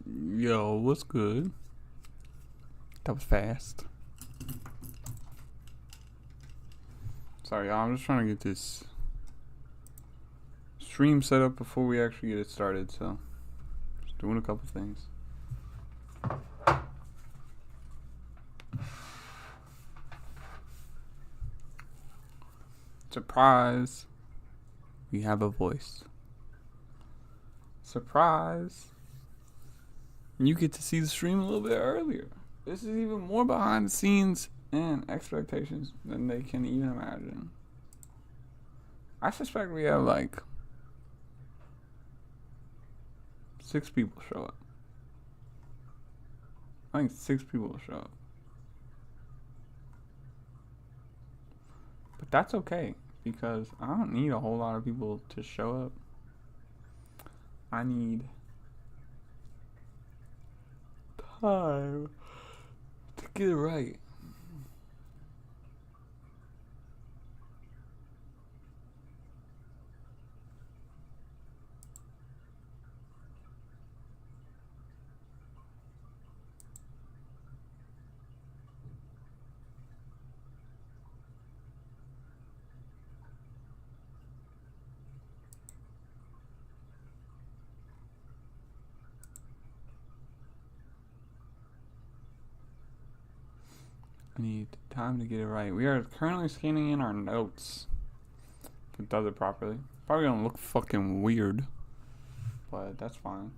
Yo, what's good? That was fast. Sorry, y'all. I'm just trying to get this stream set up before we actually get it started. So, just doing a couple things. Surprise! We have a voice. Surprise! You get to see the stream a little bit earlier. This is even more behind the scenes and expectations than they can even imagine. I suspect we have like 6 people show up. I think 6 people will show up. But that's okay, because I don't need a whole lot of people to show up. I need time to get it right. I need time to get it right. We are currently scanning in our notes. If it does it properly. Probably gonna look fucking weird, but that's fine.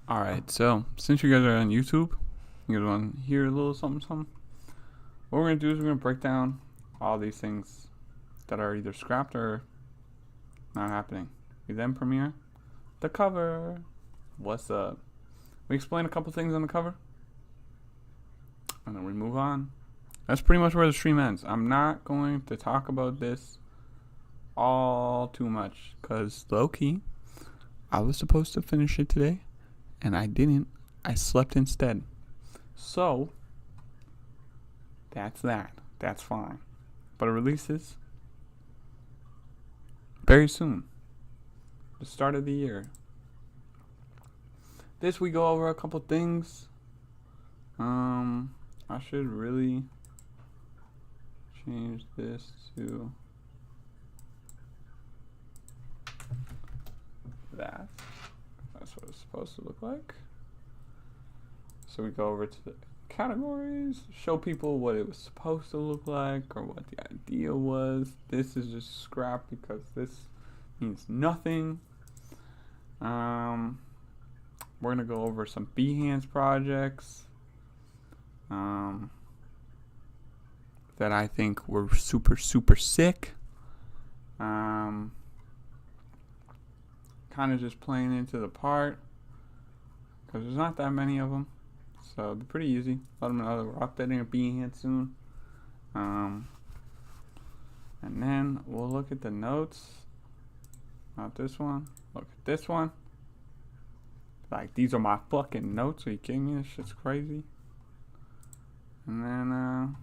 Alright, so since you guys are on YouTube, you guys want to hear a little something? What we're going to do is we're going to break down all these things that are either scrapped or not happening. We then premiere the cover. What's up? We explain a couple things on the cover, and then we move on. That's pretty much where the stream ends. I'm not going to talk about this all too much, because low-key, I was supposed to finish it today, and I didn't. I slept instead. So, that's that. That's fine. But it releases very soon. The start of the year. This we go over a couple things. I should really change this to that. That's what it's supposed to look like. So we go over to the categories, show people what it was supposed to look like or what the idea was. This is just scrap because this means nothing. We're gonna go over some Behance projects that I think were super sick. Kind of just playing into the part because there's not that many of them, so it'll be pretty easy. Let them know that we're updating a Behance soon. And then we'll look at the notes. Not this one. Look at this one. Like, these are my fucking notes. Are you kidding me? This shit's crazy. And then,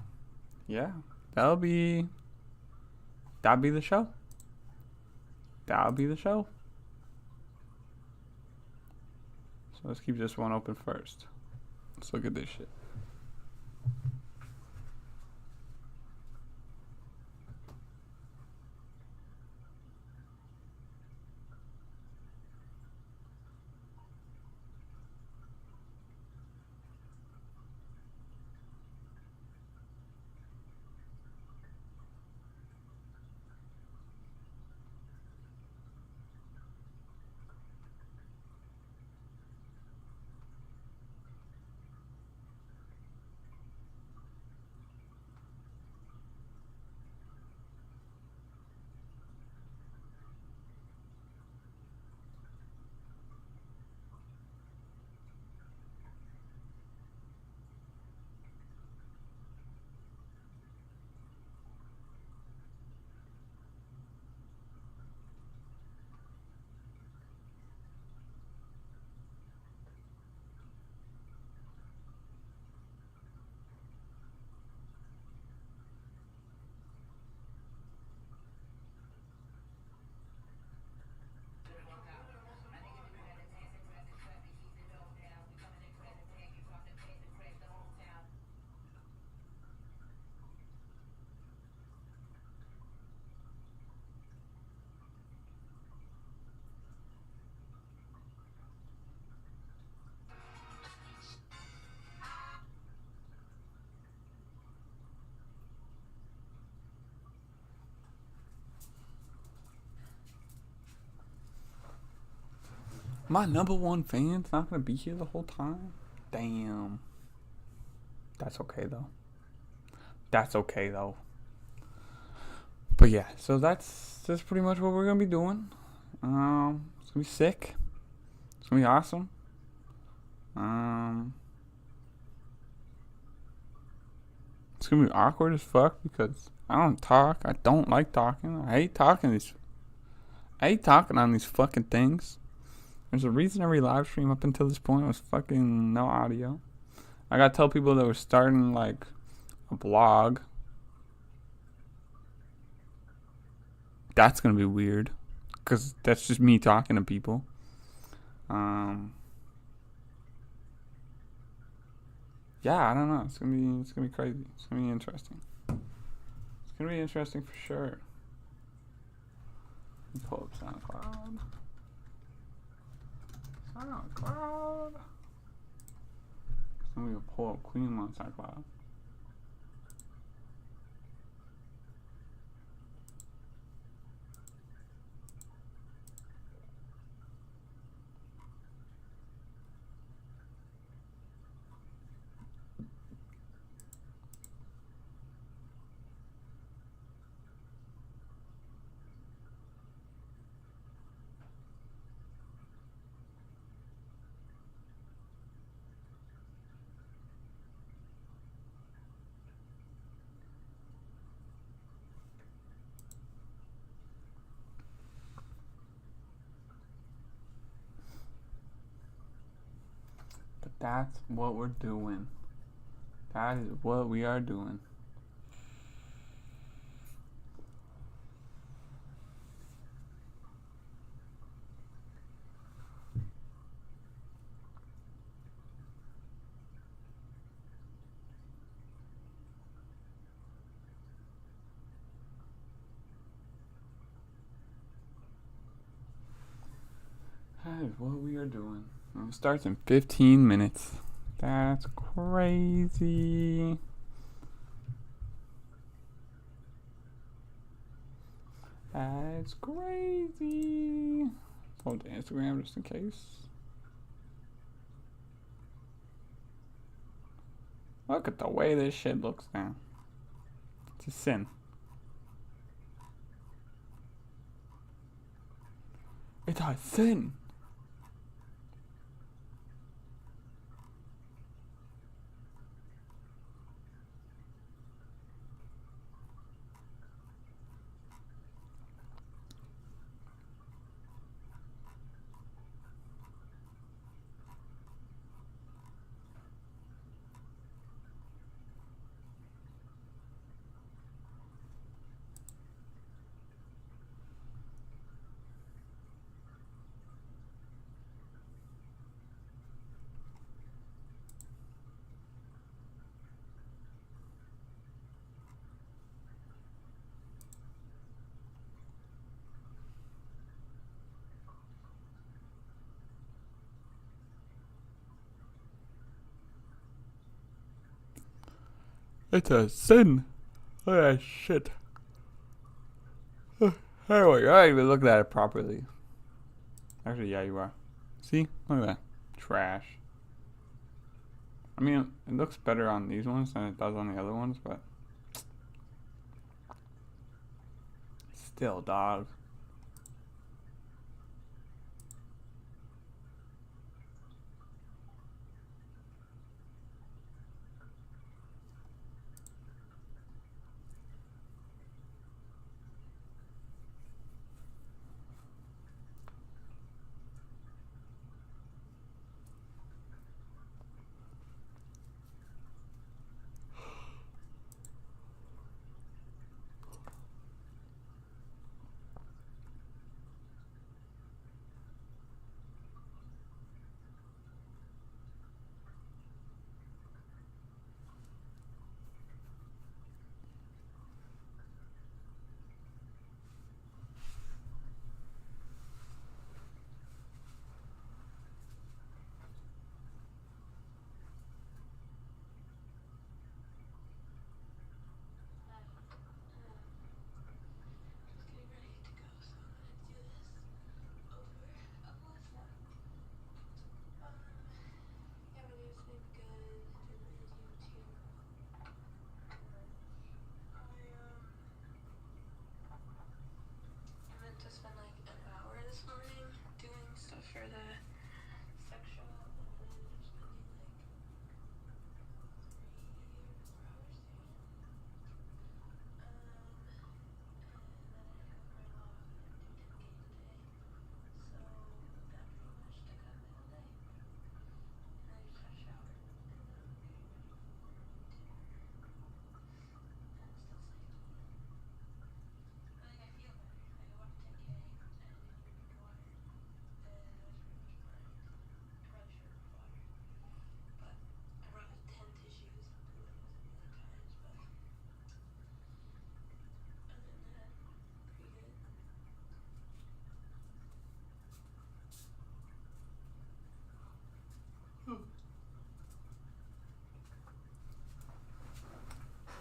yeah, that'll be the show. That'll be the show. So let's keep this one open first. Let's look at this shit. My #1 fan's not gonna be here the whole time? Damn. That's okay though. That's okay though. But yeah, so that's pretty much what we're gonna be doing. It's gonna be sick. It's gonna be awesome. It's gonna be awkward as fuck because I don't talk. I don't like talking. I hate talking on these fucking things. There's a reason every live stream up until this point was fucking no audio. I gotta tell people that we're starting like a blog. That's gonna be weird, cause that's just me talking to people. Yeah, I don't know. It's gonna be crazy. It's gonna be interesting. It's gonna be interesting for sure. Let me pull up SoundCloud. SoundCloud. I'm gonna pull up QIOM on SoundCloud. That's what we're doing. That is what we are doing. That is what we are doing. And it starts in 15 minutes. That's crazy. That's crazy. Go to Instagram just in case. Look at the way this shit looks now. It's a sin. It's a sin. It's a sin. Look at that shit. Anyway, you're not even looking at it properly. Actually, yeah, you are. See? Look at that. Trash. I mean, it looks better on these ones than it does on the other ones, but still, dog.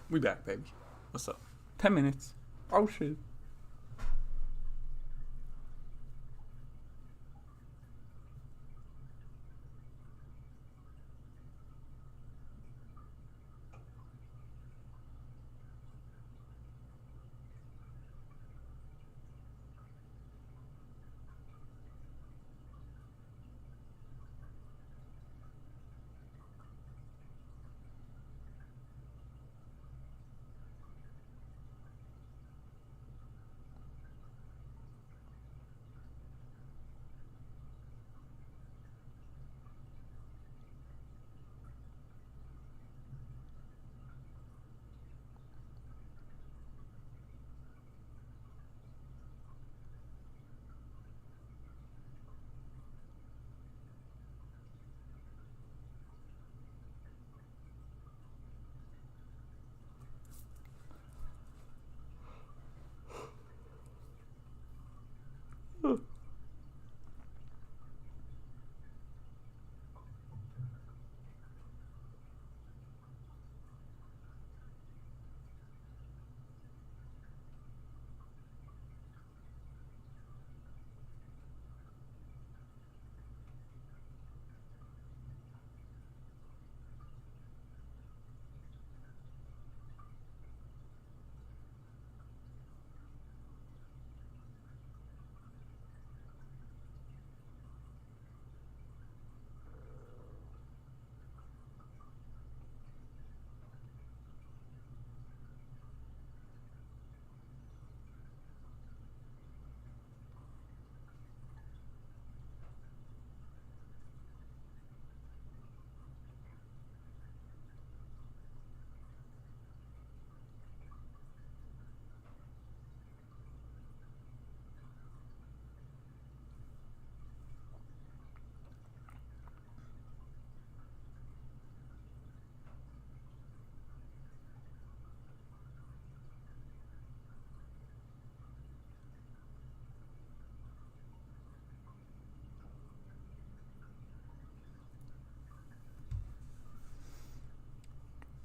We back, baby. What's up? 10 minutes. Oh, shit.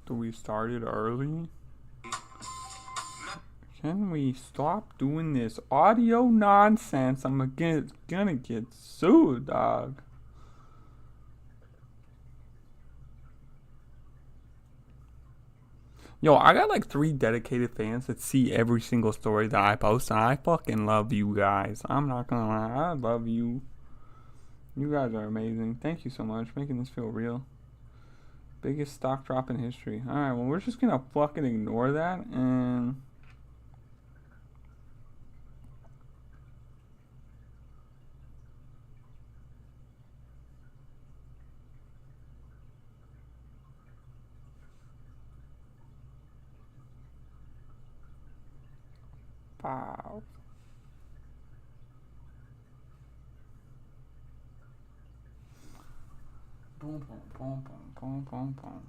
after we started early? Can we stop doing this audio nonsense? I'm gonna get sued, dog. Yo, I got like 3 dedicated fans that see every single story that I post, and I fucking love you guys. I'm not gonna lie, I love you. You guys are amazing. Thank you so much, making this feel real. Biggest stock drop in history. Alright, well, we're just gonna fucking ignore that, and... Wow. Boom, boom, boom, boom, boom, boom, boom.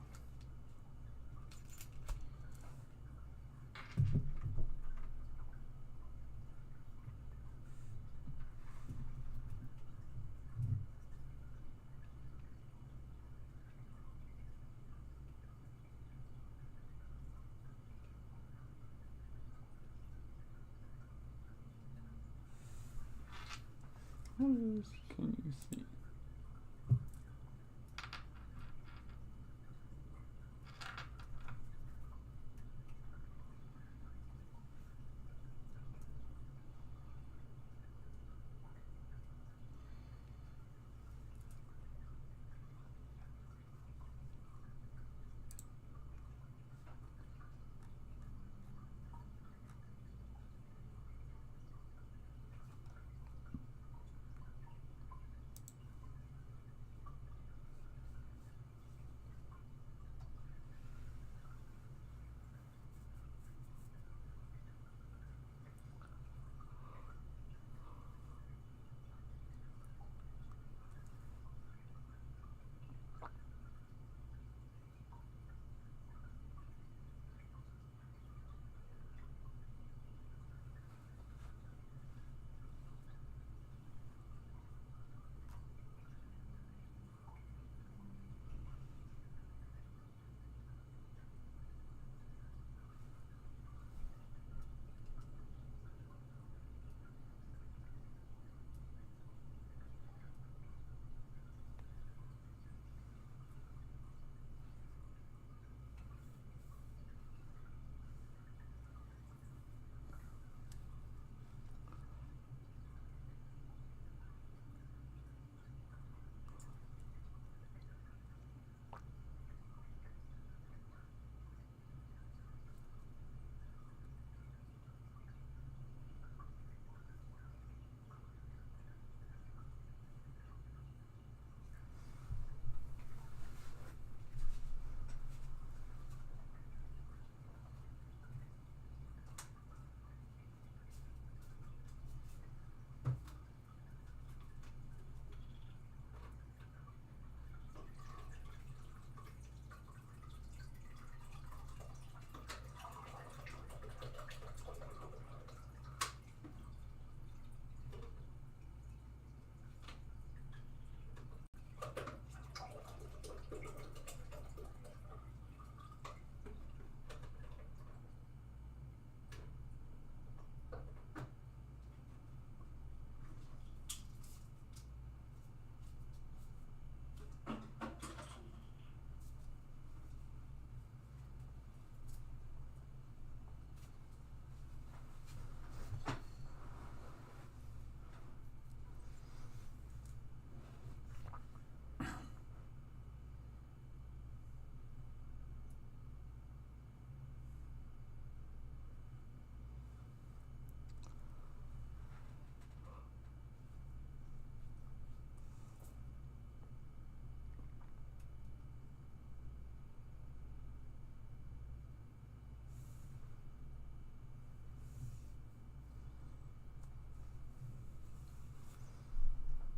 What can you see?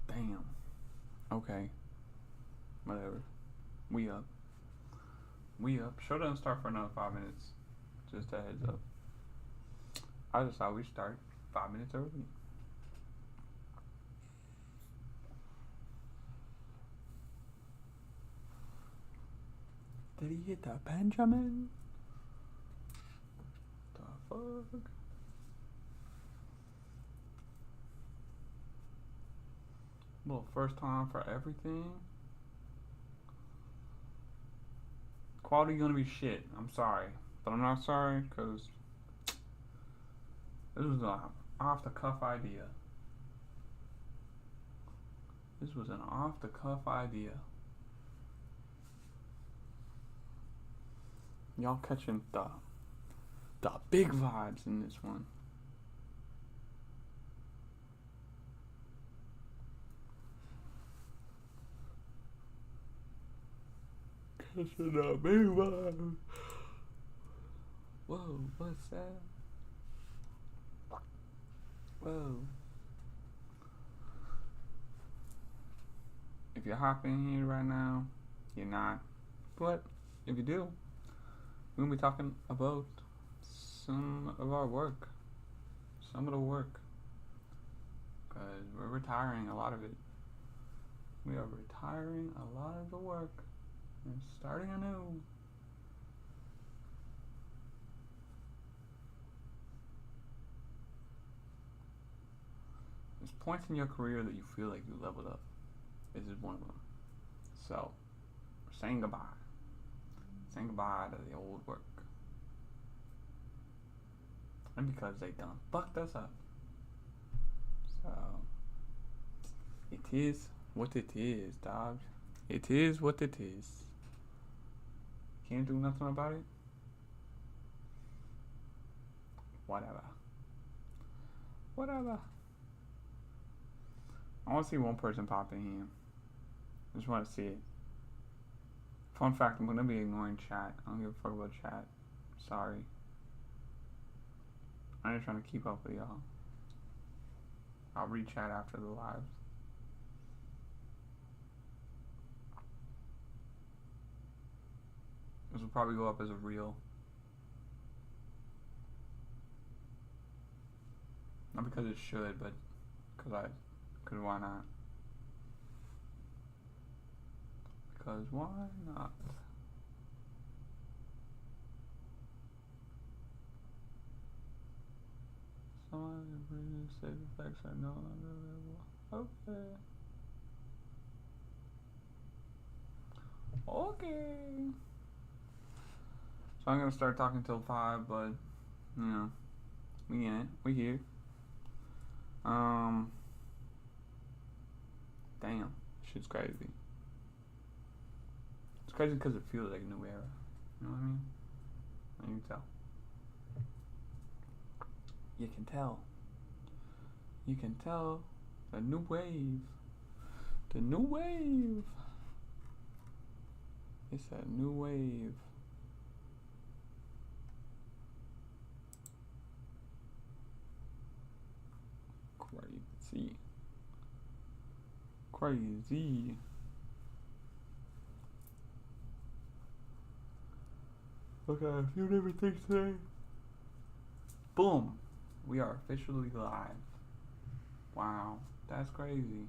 Damn. Okay. Whatever. We up. We up. Show doesn't start for another 5 minutes. Just a heads up. I just thought we'd start 5 minutes early. Did he hit the Benjamin? The fuck? Well, first time for everything. Quality gonna be shit. I'm sorry, but I'm not sorry because this was an off the cuff idea. This was an off the cuff idea. Y'all catching the big vibes in this one. Catching the big vibes. Whoa, what's that? Whoa. If you're hopping here right now, you're not. But if you do, we're gonna be talking about some of our work. Some of the work. Because we're retiring a lot of it. We are retiring a lot of the work and starting anew. There's points in your career that you feel like you leveled up. This is one of them. So, we're saying goodbye. Saying goodbye to the old work. And because they done fucked us up. So, it is what it is, dog. It is what it is. Can't do nothing about it. Whatever. Whatever. I want to see one person pop in here. I just want to see it. Fun fact, I'm going to be ignoring chat. I don't give a fuck about chat. Sorry. I'm just trying to keep up with y'all. I'll read chat after the lives. This will probably go up as a reel. Not because it should, but because why not? Because why not? Some of the previous save effects are no longer available. Okay. Okay. So I'm gonna start talking till 5, but you know, we in it. We here. Damn, shit's crazy. It's crazy because it feels like a new era. You know what I mean? And you can tell. You can tell. You can tell the new wave. The new wave. It's a new wave. Crazy. Crazy. Okay, a few different things today. Boom. We are officially live. Wow, that's crazy.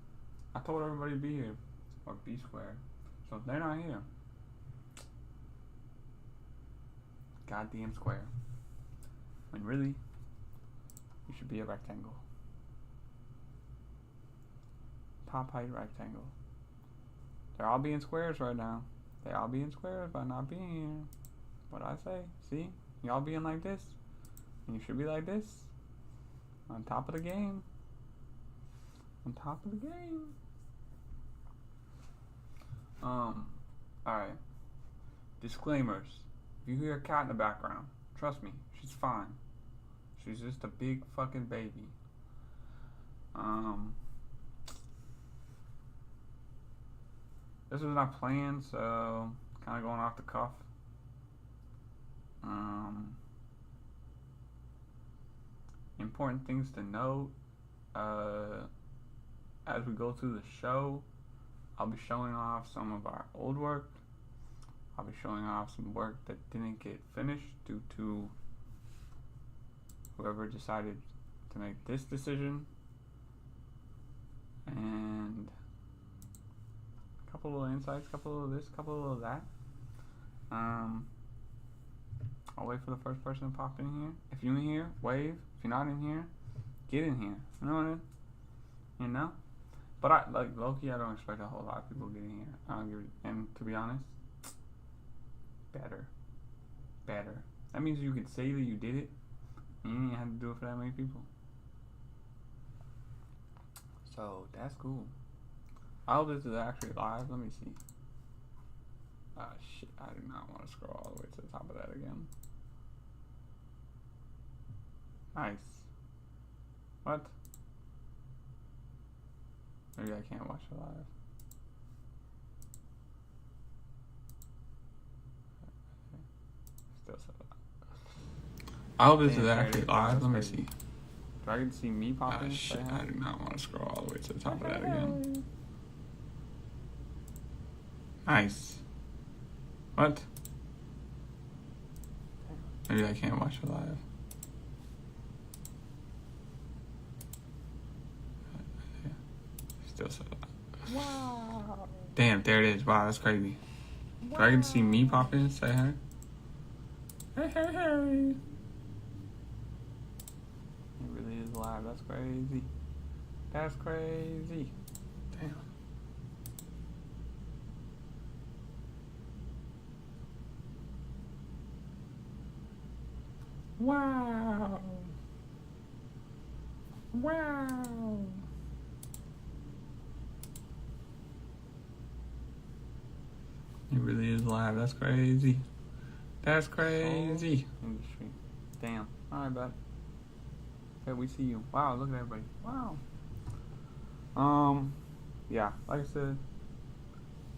I told everybody to be here. Or be square. So if they're not here, goddamn square. When really, you should be a rectangle. Top height rectangle. They're all being squares right now. They all being squares by not being here. What I say? See? Y'all being like this. And you should be like this. On top of the game. On top of the game. Alright. Disclaimers. If you hear a cat in the background, trust me, she's fine. She's just a big fucking baby. This was not planned, so kind of going off the cuff. Important things to note. As we go through the show, I'll be showing off some of our old work. I'll be showing off some work that didn't get finished due to whoever decided to make this decision. And a couple of insights, couple of this, couple of that. I'll wait for the first person to pop in here. If you're in here, wave. If you're not in here, get in here. You know what I mean? You know? But I like low-key, I don't expect a whole lot of people getting here. I don't give it, and to be honest, better. That means you can say that you did it, and you didn't have to do it for that many people. So that's cool. I hope this is actually live. Let me see. Ah shit! I do not want to scroll all the way to the top of that again. Nice. What? Maybe I can't watch it live. Still set up. I hope this is actually live. Let me see. Do I get to see me pop in? Shit, I do not want to scroll all the way to the top of that again. Nice. What? Maybe I can't watch it live. Still set up. Wow. Damn, there it is. Wow, that's crazy. Wow. Do I get to see me pop in? Say hi. Hey, hey, hey. It really is live. That's crazy. That's crazy. Damn. Wow. Wow. It really is live. That's crazy. That's crazy. Industry. Damn. Alright, bud. Okay, we see you. Wow, look at everybody. Wow. Yeah, like I said,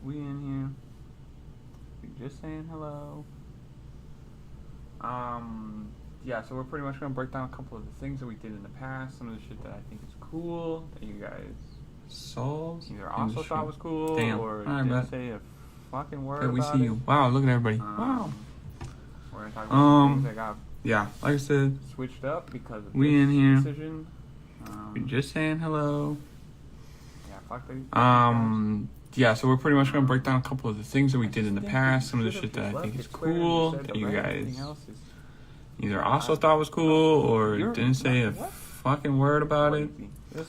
we in here. We just saying hello. Yeah, so we're pretty much gonna break down a couple of the things that we did in the past, some of the shit that I think is cool, that you guys solved. Either also thought was cool, or didn't say a fucking word about it. We see you. Wow, look at everybody. Wow. We're gonna talk about things that got like I said, switched up because of we in here. Decision. We're just saying hello. Yeah, fuck that. Yeah, so we're pretty much gonna break down a couple of the things that we did in the past, some of the shit that I think is cool, that you guys either also thought was cool or didn't say a fucking word about it. We're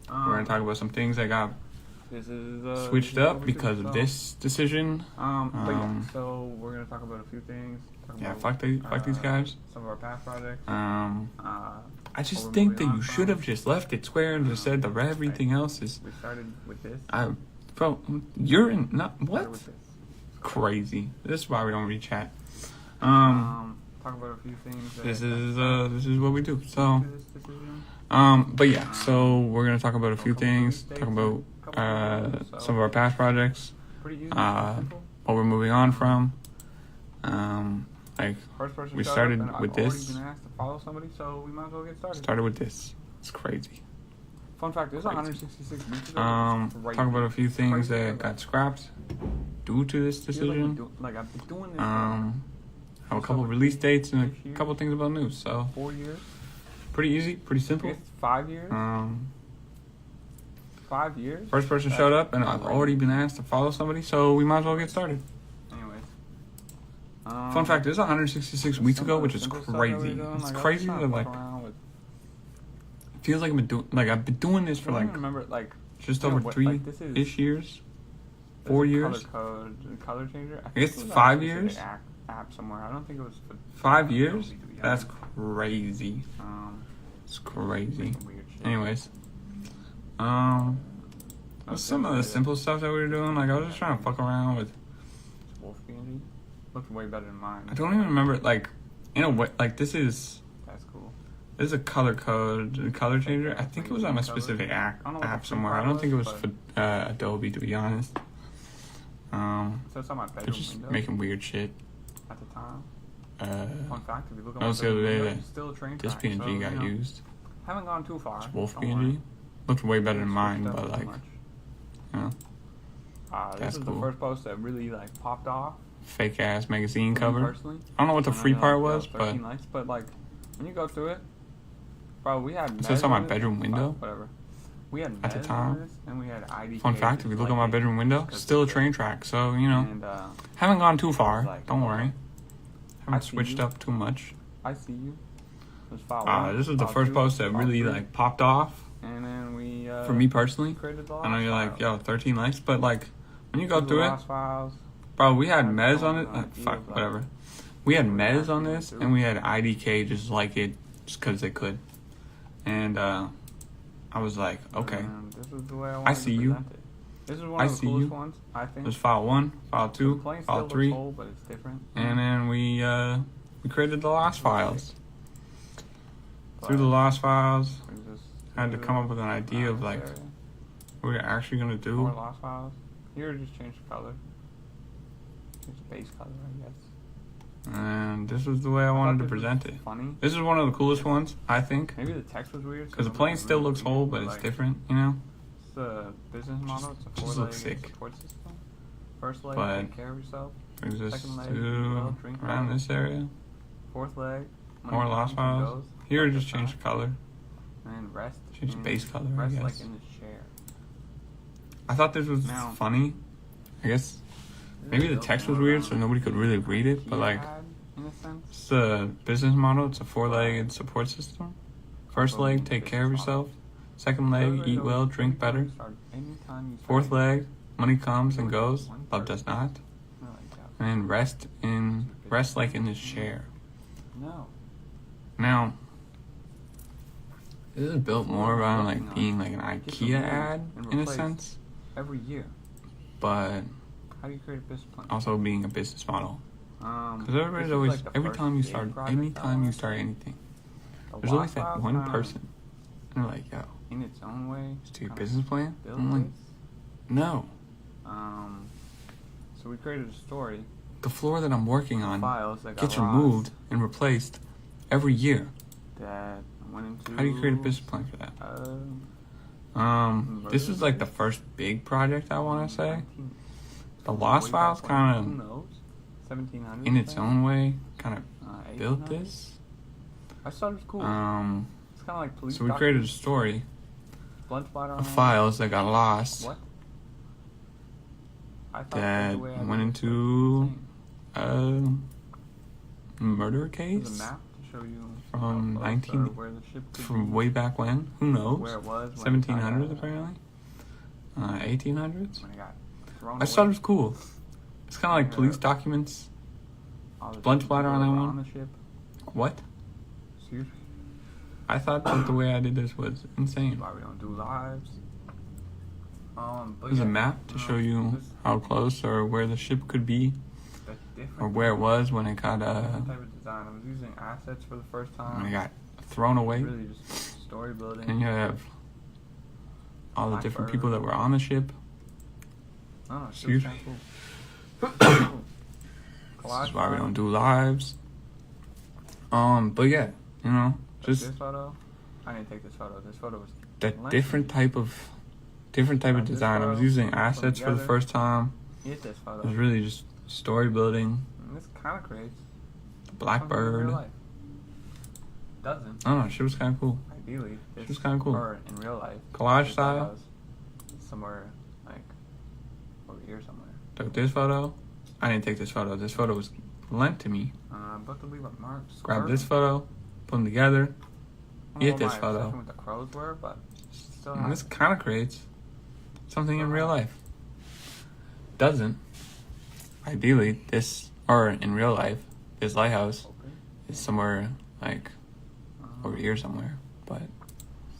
gonna talk about some things that got switched up because of this decision. So we're gonna talk about a few things. Fuck these guys. Some of our past projects. I just think that you should have just left it square and just said that everything else is. We started with this. Bro, you're in not what? Crazy. This is why we don't read chat. Talk about a few things. This is what we do. So, but yeah, so we're gonna talk about a few things. Talk about some of our past projects. What we're moving on from. Like we started with this. So we might as well get started. Started with this. It's crazy. Fun fact: there's 166 weeks ago. Talk about a few things that got scrapped due to this decision. Like I've been doing this. Have a couple of release dates and a couple of things about news. So 4 years. Pretty easy, pretty simple. 5 years. 5 years. First person showed up, and I've already been asked to follow somebody, so we might as well get started. Anyways. Fun fact: this is 166 weeks ago, which is crazy. It's crazy that like. It feels like I've been doing this for like. Remember, like just over 3-ish years. 4 years. Color changer. I guess it's 5 years. App somewhere. I don't think it was for 5 years. That's crazy. It's crazy. Anyways, some of the simple stuff that we were doing, like I was just trying to fuck around with. Wolf candy looked way better than mine. I don't even remember. Like in a way, like this is. That's cool. This is a color changer. I think it was on a specific app somewhere. I don't think it was for Adobe, to be honest. So it's on my bedroom. They're just making weird shit. At the time. Fun fact, if you look at the other day that this PNG got used. Haven't gone too far. It's Wolf PNG. Looked way better than mine, but like, you know. This is the first post that really like popped off. Fake ass magazine cover. Personally, I don't know what the free part was, but likes, but like when you go through it, bro, we had. Is this on my bedroom window? Whatever. We had at the time. This, and we had IDK. Fun fact, if you look at my bedroom window, still a train track. So, you know, and, haven't gone too far. Like, don't worry. Haven't switched up too much. I see you. This is the first post that really like popped off. And then we for me personally. I know you're like, yo, 13 likes, but like when you go through it, files. bro, we had Mez on it. Fuck, whatever. We had Mez on this, and we had IDK just like it, just because they could. And I was like, okay, this is the way I see you. This is one of the coolest ones, I think. There's file 1, file 2, file 3, but it's different. And then we created the lost files. Through the lost files, had to come up with an idea of like what we're actually gonna do. More lost files. Here, just change the color. Change the base color, I guess. And this was the way I wanted to present it. Funny. This is one of the coolest ones, I think. Maybe the text was weird. Because the plane still looks whole, but it's different, you know. It's a business model. It's a 4-leg support system. First leg, take care of yourself. Brings us Second leg, to around this area. Fourth leg, more lost files. Here, just change the color. And rest. Change the base color, I guess. Like in the chair. I thought this was funny. I guess maybe the text was weird, so nobody could really read it. But like, it's a business model. It's a 4-legged support system. First leg, take care of yourself. Second leg, eat well, drink better. Fourth leg, money comes and goes, love does not. And rest like in this chair. Now, this is built more around like being like an IKEA ad in a sense. Every year. But how do you create a business plan? Also being a business model. Because everybody's always, like every time you start anything, there's always that one person. And they're like, yo, in its own way, just do your business plan? I'm like, no. So we created a story. The floor that I'm working on gets removed and replaced every year. That went into. How do you create a business plan for that? This is like the first big project I want to say. The Lost Files kind of, in its own way, kind of built this. I thought it was cool. It's kind of like police. So we created a story of files that got lost. What? That went into a murder case from from way back when. Who knows? Where it was, 1700s apparently. 1800s. I just thought it was cool. It's kind of like police documents. Blood splatter on that one. What? Excuse me? I thought that the way I did this was insane. Why we don't do lives? There's a map to show you how close or where the ship could be, or where it was when it got type of design. I was using assets for the first time. When it got thrown away. Really just story building. And you have all the different people that were on the ship. Oh, excuse me. This is why we don't do lives. But yeah, you know, just this photo. I didn't take this photo. This photo was that different type of design. I was using assets for the first time. This photo. It was really just story building. And this kind of creates the Blackbird. Doesn't. I don't know. Shit was kind of cool. Ideally, shit was kind of cool. Or in real life. Collage style. Somewhere like over here somewhere. Took this photo. I didn't take this photo. This photo was lent to me. But to leave a mark. Grab this photo, put them together. Get this photo. What the crows were, but still. And this kind of creates something in real life. Doesn't. Ideally, this or in real life, this lighthouse is somewhere like over here somewhere, but.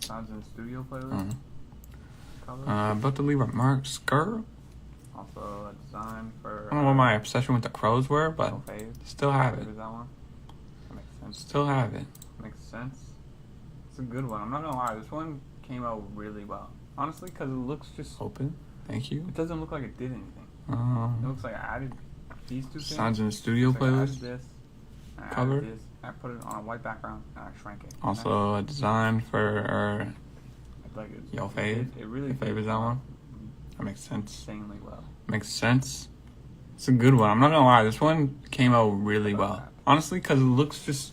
Sounds in the studio playlist. About to leave a mark skirt. Also a design for. I don't know what my obsession with the crows were, but still have it. That one? That makes sense. Still have it. Makes sense. It's a good one. I'm not gonna lie. This one came out really well. Honestly, because it looks just open. Thank you. It doesn't look like it did anything. It looks like I added these two things. Sounds in the studio playlist. I added this. Cover. This. I put it on a white background and I shrank it. Also a design for Yo Fave. It really favors that one. That makes sense. Insanely well. Makes sense. It's a good one. I'm not gonna lie. This one came out really well. Honestly, because it looks just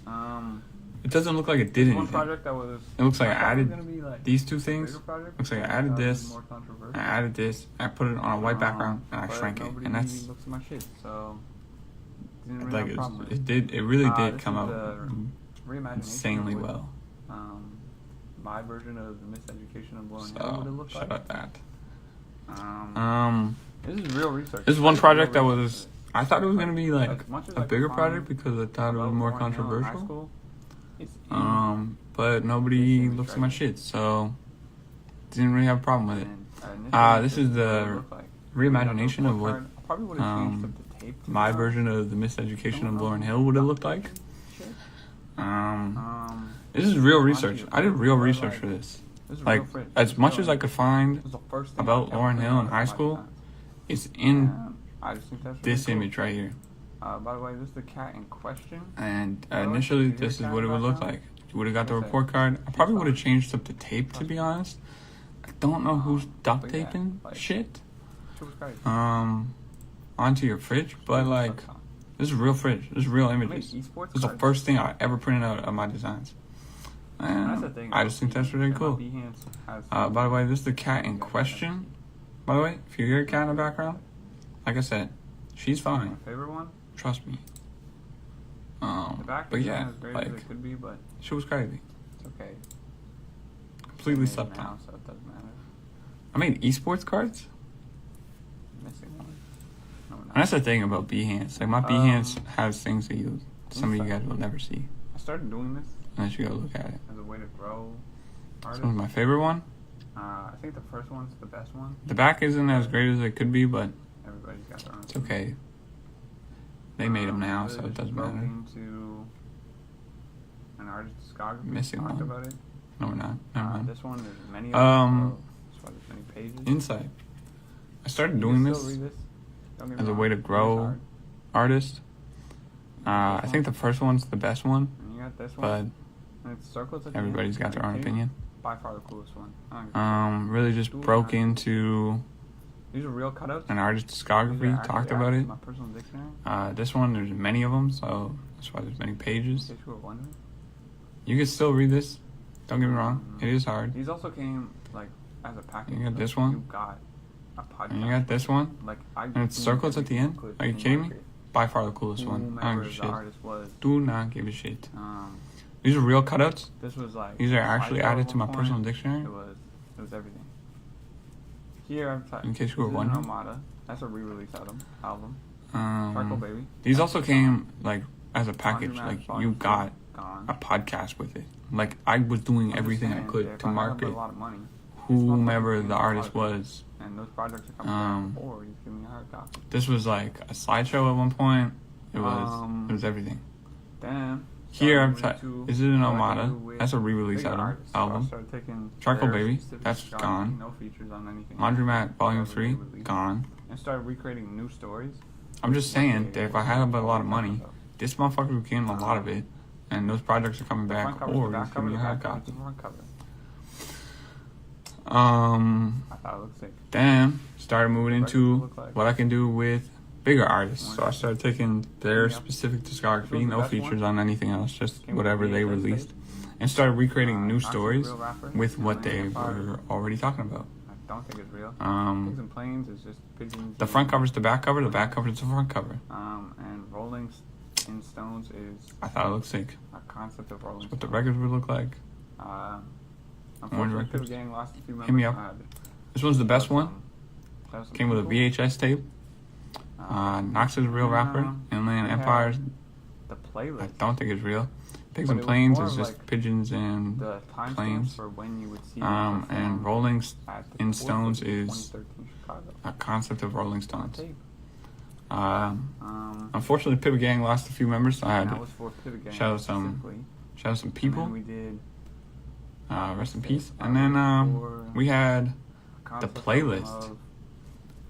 It doesn't look like it did One anything. project that was. It looks like I thought it was added gonna be, like, these two a things. bigger project, Looks like I but added thought it was this. more controversial. I added this. I put it on a white background and I But shrank it. nobody And that's looks at my shit, so didn't really like have a problem with it really did this come is out the reimagination insanely of what, well. My version of the miseducation of blowing hair would So it look shout like. out that. This is real research. This is one This project that real was. research. I thought it was gonna be like As much as a I bigger could project find because I thought it was about more Lauryn Hill in high controversial. school, it's in But nobody This is looks at my right. shit, so didn't really have a problem with it. And, This is the reimagination of what I probably would have changed up the tape. to my be version of the miseducation of Lauryn Hill would have looked like. This is real research. I did real research for this. Like, as much as I could find about Lauryn Hill in high school, it's in I just think that's this really cool. image right here. By the way, this is the cat in question. And initially, this is what it would look like. You would have got the report card. I probably would have changed up the tape, to be honest. I don't know who's duct taping shit onto your fridge, but like, this is real fridge. This is real images. This is the first thing I ever printed out of my designs. And I just think that's really cool. By the way, this is the cat in question. By the way, if you hear a cat in the background, like I said, she's fine. My favorite one. Trust me. The back But isn't yeah, as great like, as it could be, but she was crazy. it's okay. Completely It's made slept now, on. so it doesn't matter. I made esports cards. Missing one. No, we're not. And that's the thing about Behance. Like, my Behance has things that some of you guys will never see I started doing this unless you go look at it. as a way to grow This artists. one's my favorite one. I think the first one's the best one. The back isn't as great as it could be, but Everybody's got their own. it's okay. They made them now, Really so it just doesn't broke matter. into an artist discography. Missing Talked one. about it. No, we're not. Never mind. This one, there's many of Um, them, so that's why there's many pages. Inside. I started You doing can this still read this. Don't get me as a wrong, way to it's grow hard. artists. I think the first one's the best one, And you got this but one. And it's circles at the everybody's end. got their own Like, opinion. By far the coolest one. I don't give a shit. Really just broke into These are real cutouts. an artist These are discography, actually talked about added it. to My personal dictionary. This one, there's many of them, so that's why there's many In pages. case you were wondering. You can still read this. Don't get me wrong. It is hard. These also came like as a package. You got Like, this one? You got a podcast. And you got this one. Like And it's circles at the end. Are you kidding me? By far the coolest one. I don't give a the shit. artist was. Do not give a shit. Um, These are real cutouts. this was like. These are actually slideshow added at to my one personal point. dictionary. It was everything. Here I'm typing. In case you were this wondering. Is an Armada. That's a re-release album. Charcoal Baby. These also came like as a package. Laundromat Like Volume you got 2, gone. a podcast with it. Like I was doing I'm just everything I saying, could if to I had market a lot of money, whomever this the motherfucker artist came out of was. and those projects are coming Um, out, or you give me a hard copy. This was like a slideshow at one point. It was everything. Damn. Here I'm Started typing. moving Is to it an what I Armada? do with That's a re-release bigger artists. So I album. started taking Charcoal their Baby, specific that's discography, gone. No features on anything. Laundromat Volume Whatever 3, they released, gone. And started recreating new stories. I'm just saying that if I had a lot of money, this motherfucker became a lot of it, and those projects are coming The front back, cover, or the you back give cover, me the a hard back cover, copy. the front cover. Um, I thought it looked sick. then started moving What into look like. what I can do with bigger artists. So I started taking their Yeah. specific This discography, was no the best features one. on anything else, just Came with whatever they VHS released, tape. and started recreating new Knox is a stories real rapper. with what Man, they Empire. were already talking about. I don't think it's real. Pigs and Planes is just pigeons. The front cover's the back cover, the back cover's the front cover. And Rolling in Stones is I thought it looked sick. a concept of Rolling That's what the Stones. records would look like. Unfortunately, records. Pivot Gang lost a few members. Hit me up. This one's the best one. That was some Came with a people. VHS tape. Knox is a real rapper. Inland we had Empire, The I playlist. don't think it's real. Pigs But and it was Planes more is of just like pigeons and The timestamps planes. for when you would see them And perform Rolling at the in Tour Stones Footage is 2013 Chicago. a concept of Rolling On Stones. tape. Unfortunately, Pivot Gang lost a few members, so I And had that to was for Pivot Gang shout out some specifically. people. And then we did Rest in peace. artwork And then for we had a concept playlist. of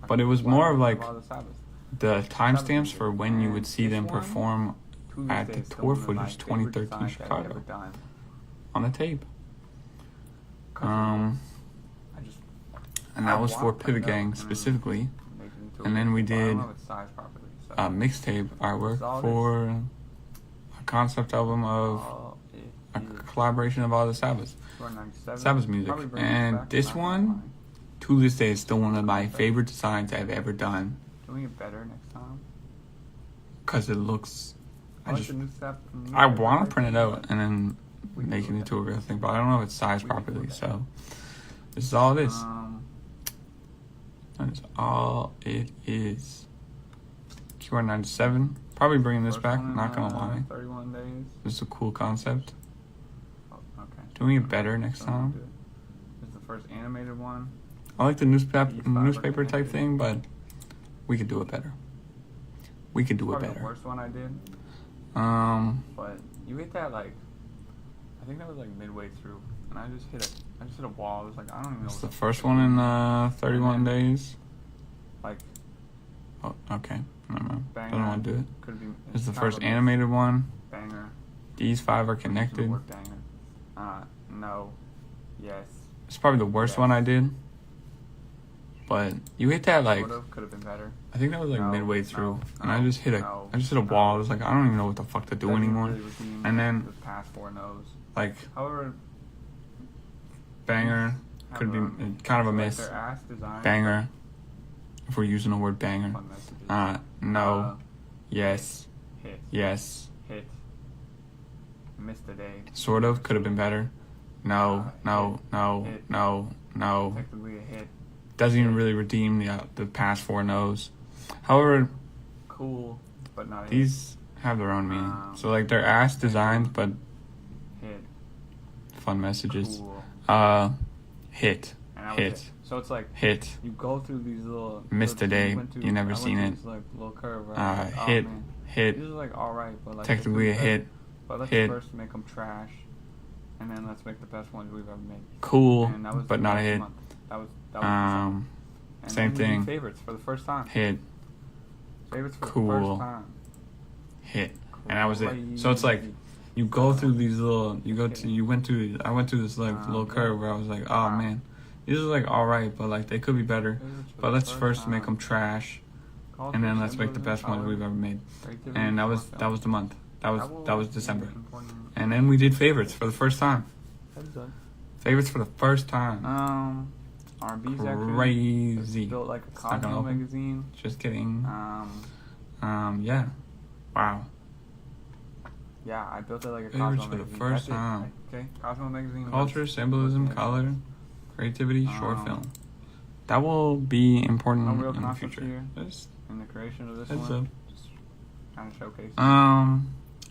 But it was more of like Father Sabbath. the timestamps for when you would And see them this one, perform to at this the day, still Tour one of my Footage favorite 2013 designs that I've Chicago ever done. on the tape. 'Cause I just And that I was for walked Pivot right Gang up specifically. make it into And a then we but I don't did know its size properly, so. Mixtape artwork Saw this. for a concept album of Oh, yeah. a collaboration of all the Sabbath music. And this one, to this day, is still one of my favorite designs I've ever done. Can we get better next time? Because it looks... I want to print it out and then make it into a real thing, but I don't know if it's sized properly, so... This is all it is. That is all it is. QR97. Probably bringing this back, not gonna lie. 31 days. This is a cool concept. Oh, okay. Doing it better next time. This is the first animated one. I like the newspaper type thing, but we could do it better. We could do it better. The worst one I did. But you hit that like, I think that was like midway through, and I just hit a wall. It was like I don't even know. It's the first one in 31 days. Like. Oh, okay. Never mind. Banger. I don't want to do it. Could be. It's the first animated one. Banger. These 5 are connected. Banger. No. Yes. It's probably the worst one I did. But you hit that like. Could have been better. I think that was like midway through, and I just hit a wall. It was like I don't even know what the fuck to do anymore. Really and then the past 4 no's. Like. However. Banger could be kind of a miss. Their ass design, banger. If we're using the word banger. No. Yes. Hit. Yes. Hit. Missed a day. Sort of. Could have been better. No. No. No. Hit. No. No. Technically a hit. Doesn't even really redeem the past 4 no's. However. Cool, but not these have their own meaning. So like they're ass designs, but. Hit. Fun messages. Cool. Hit. Hit. So it's like hit. You go through these little. Missed a day. You never seen it. These, like, little curve, right? Hit. Hit. These are like alright, but like technically a hit. But let's first make them trash, and then let's make the best ones we've ever made. Cool, but not a hit. That was same thing. Favorites for the first time. Hit. Favorites for cool. the first time. Hit. And that was it. So it's like you go through these little. I went through this like little curve where I was like, oh man, these are like all right, but like they could be better. But let's first make them trash, and then let's make the best ones we've ever made. And that was the month. That was December. And then we did favorites for the first time. Favorites for the first time. R&B section. Crazy. Built like a Cosmo magazine. Just kidding. Yeah. Wow. Yeah, I built it like a favorites Cosmo for magazine. the first time. Okay, Cosmo magazine. Culture, symbolism, color, creativity, short film. That will be important in the future. Here in the creation of this one. Just kind of showcase.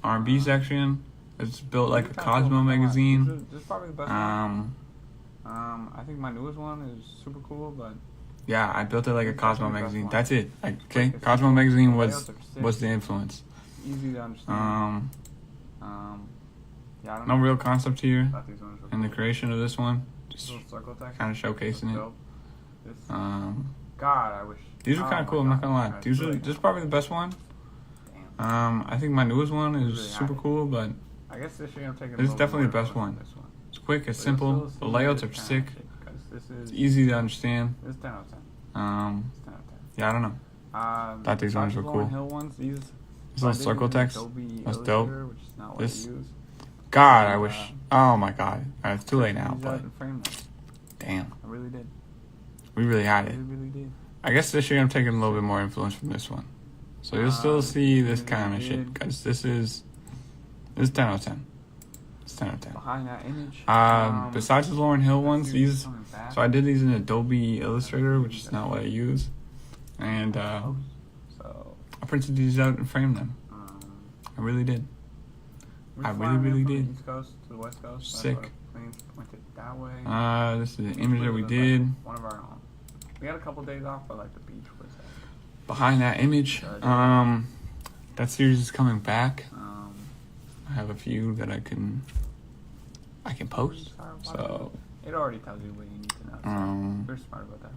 R&B section. It's built like a Cosmo magazine. This is probably the best one. I think my newest one is super cool, but yeah, I built it like a Cosmo magazine. That's it. Okay, Cosmo magazine was the influence. Easy to understand. Yeah, I don't know. No real concept here in the creation of this one. Just kind of showcasing it. God, I wish. These are kind of cool. I'm not gonna lie. This is probably the best one. I think my newest one is super cool, but I guess this year I'm taking. This is definitely the best one. It's quick, it's simple. The layouts are sick. It's easy to understand. It's 10 out of 10. 10 out of 10. Yeah, I don't know. Thought these ones were cool. This little circle text. That's dope. This. God, I wish. Oh my God. It's too late now, but. Damn. I really did. We really had it. We really did. I guess this year I'm taking a little bit more influence from this one. So you'll still see this kind of shit, because this is 10 out of 10. It's 10 out of 10. Behind that image. Besides the Lauryn Hill ones, these. So I did these in Adobe Illustrator, which is not what I use, and I printed these out and framed them. I really did. I really did. East Coast to the West Coast. Sick. Pointed that way. This is the image that we did. One of our own. We had a couple days off, but like the beach was. Behind that image, that series is coming back. I have a few that I can post. So it already tells you what you need to know. So we're smart about that.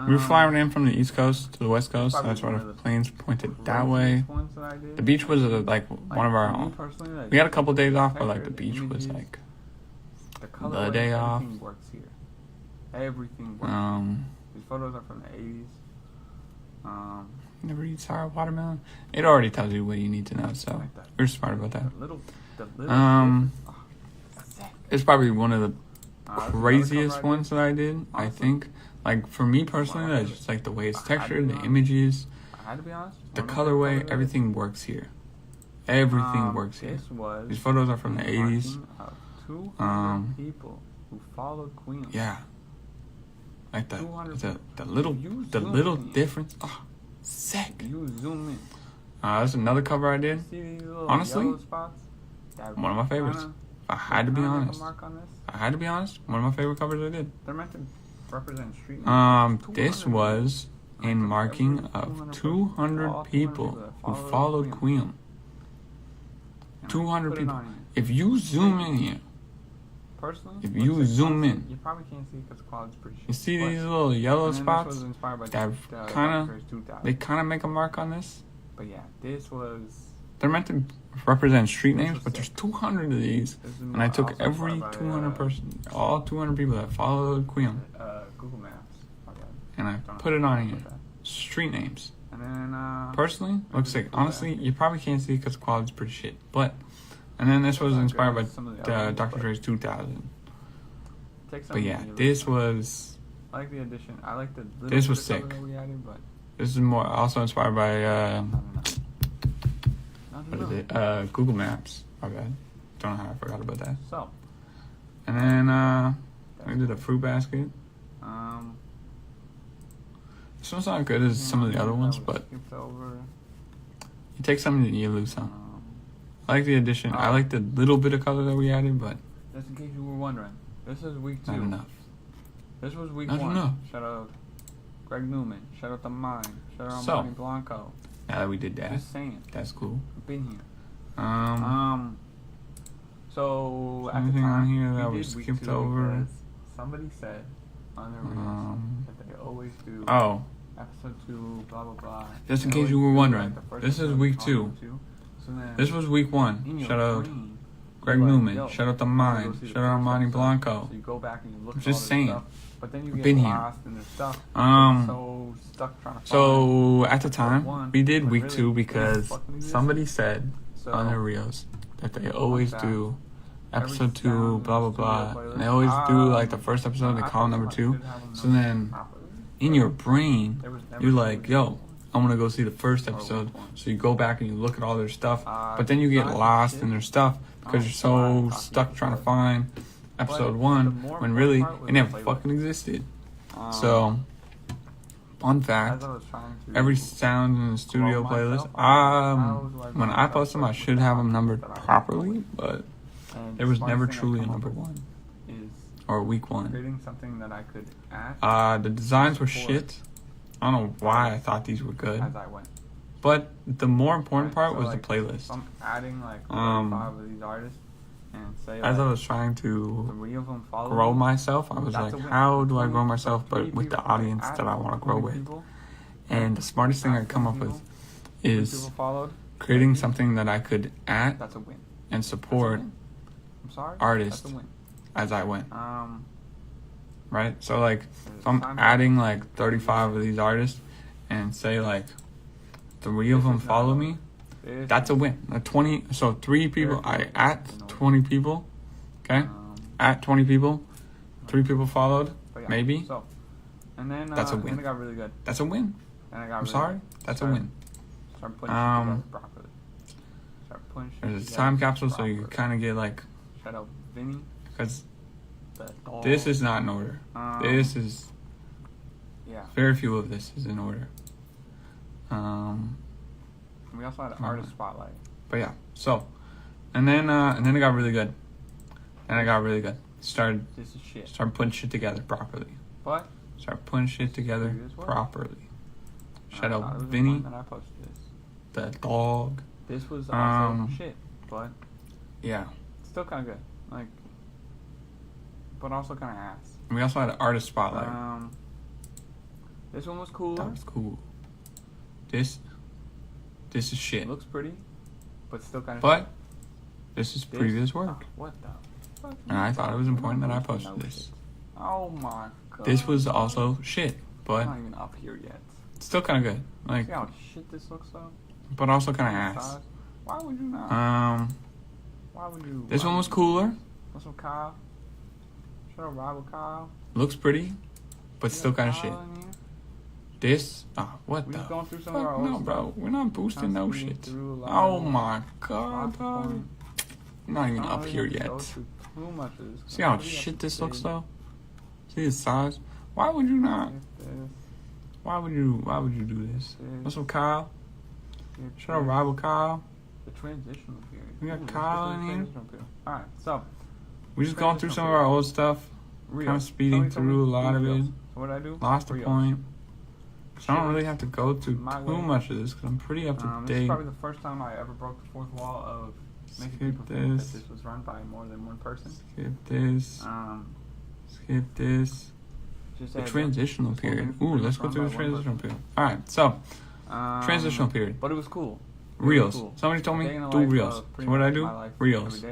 We were flying in from the East Coast to the West Coast. So that's why the planes pointed that way. The beach was like one of our own. We had a couple days off, but like the beach was like the day off. Everything works here. Everything works. These photos are from the 80s. Never eat sour watermelon. It already tells you what you need to know, so we're smart about that. It's probably one of the craziest ones that I did. I think, like for me personally, that's just like the way it's textured, the images, I had to be honest. the colorway, everything works here. Everything works here. These photos are from the 80s. 200 people who followed QIOM. Yeah. Like the little difference. Oh, sick. You zoom in. That's another cover I did. Honestly, one of my favorites. I had to be honest. One of my favorite covers I did. They're meant to represent street names. This was in marking of 200 people who followed QIOM. 200 people. If you zoom in here, personally, if you zoom in, you probably can't see because the quality's pretty shit. You see these little yellow spots? That kind of make a mark on this. But yeah, this was. They're meant to represent street names, but there's 200 of these, and I took every 200 person, all 200 people that followed QIOM, Google Maps, and I put it on here. Street names. And then, personally, looks like, honestly, you probably can't see it because the quality's pretty shit. But, and then this was inspired by Dr. Dre's 2000. But yeah, this was. I like the addition. I like the. This was sick. This is more also inspired by what is it? Google Maps. My bad. Don't know how I forgot about that. So. And then we did a fruit basket. This one's not good as some of the other ones, but you take some and you lose some. I like the addition. I like the little bit of color that we added, but just in case you were wondering, this is week 2. Not enough. This was week not 1. Enough. Shout out Greg Newman. Shout out to Mine. Shout out Monty Blanco. Now that we did that, just saying, that's cool. I've been here. So at the anything time, on here that we was did skipped week 2 over? Somebody said on their reels that they always do. Oh. Episode 2, blah blah blah. Just in case you were wondering, this is week 2. This was week 1. Shout out Greg Newman. Shout out to Mine. Shout out Monty Blanco. So you go back and you look at just saying. Stuff, but then you get been lost in the stuff. So stuck trying to so at the time, we did week 2 because somebody said on their reels that they always do episode 2, blah blah blah, and they always do like the first episode. They call number 2. So then, in your brain, you're like, yo, I'm gonna go see the first episode. So you go back and you look at all their stuff, but then you get lost in their stuff because you're so stuck trying to find episode 1 when really it never fucking existed. So, fun fact, every sound in the studio playlist, when I post them, I should have them numbered properly, but there was never truly a number 1 or week 1. Creating something that I could add. The designs were shit. I don't know why I thought these were good. As I went. But the more important part was the playlist. I'm adding like 5 of these artists and say as I was trying to grow myself, I was like, how do I grow myself but with the audience that I want to grow with? And the smartest thing I come up with is creating something that I could add and support artists as I went. Right? So like if I'm adding like 35 of these artists and say like 3 of them follow me, that's a win. 20, so 3 people, I at 20 people, okay? At 20 people, 3 people followed, maybe. And then that's a win. And it got really good. That's a win. I'm sorry, that's a win. There's a time capsule, so you kind of get like, shout out Vinny, because this is not in order. This is very few of this is in order. We also had an artist spotlight. But yeah, so and then it got really good. And I got really good. Started putting shit together properly. Start putting shit together properly. Shout out Vinny, the dog. This was also shit, but yeah, still kind of good. Like, but also kind of ass. And we also had an artist spotlight. This one was cool. That was cool. This is shit. It looks pretty, but still kind of. But this is previous work. What the fuck? And I thought it was important that I posted this. Oh my god. This was also shit, but I'm not even up here yet. It's still kind of good. Like, see how shit this looks though. But also kind of ass. Why would you not? Why would you? This one was cooler. What's up, Kyle? Should I ride with Kyle? Looks pretty, but still kind of shit. This, what we the? Just going through some fuck? of our No, old bro. stuff. We're not boosting no shit. Oh my god, dog. You're not even up here yet. See how shit this looks though? See the size? Why would you not? Why would you do this? What's up, Kyle? Should I ride with Kyle? The transitional period. We got Kyle in here. Alright, so we're just going through some of our old stuff. Kind of speeding through a lot of it. So what I do? Lost the point. So I don't really have to go through too much of this because I'm pretty up to date. This is probably the first time I ever broke the fourth wall of making people think that this was run by more than one person. Skip this. Skip this. The transitional period. Ooh, let's go through the transitional period. Alright, so transitional period. But it was cool. Reels. Somebody told me do reels. So what did I do? Reels.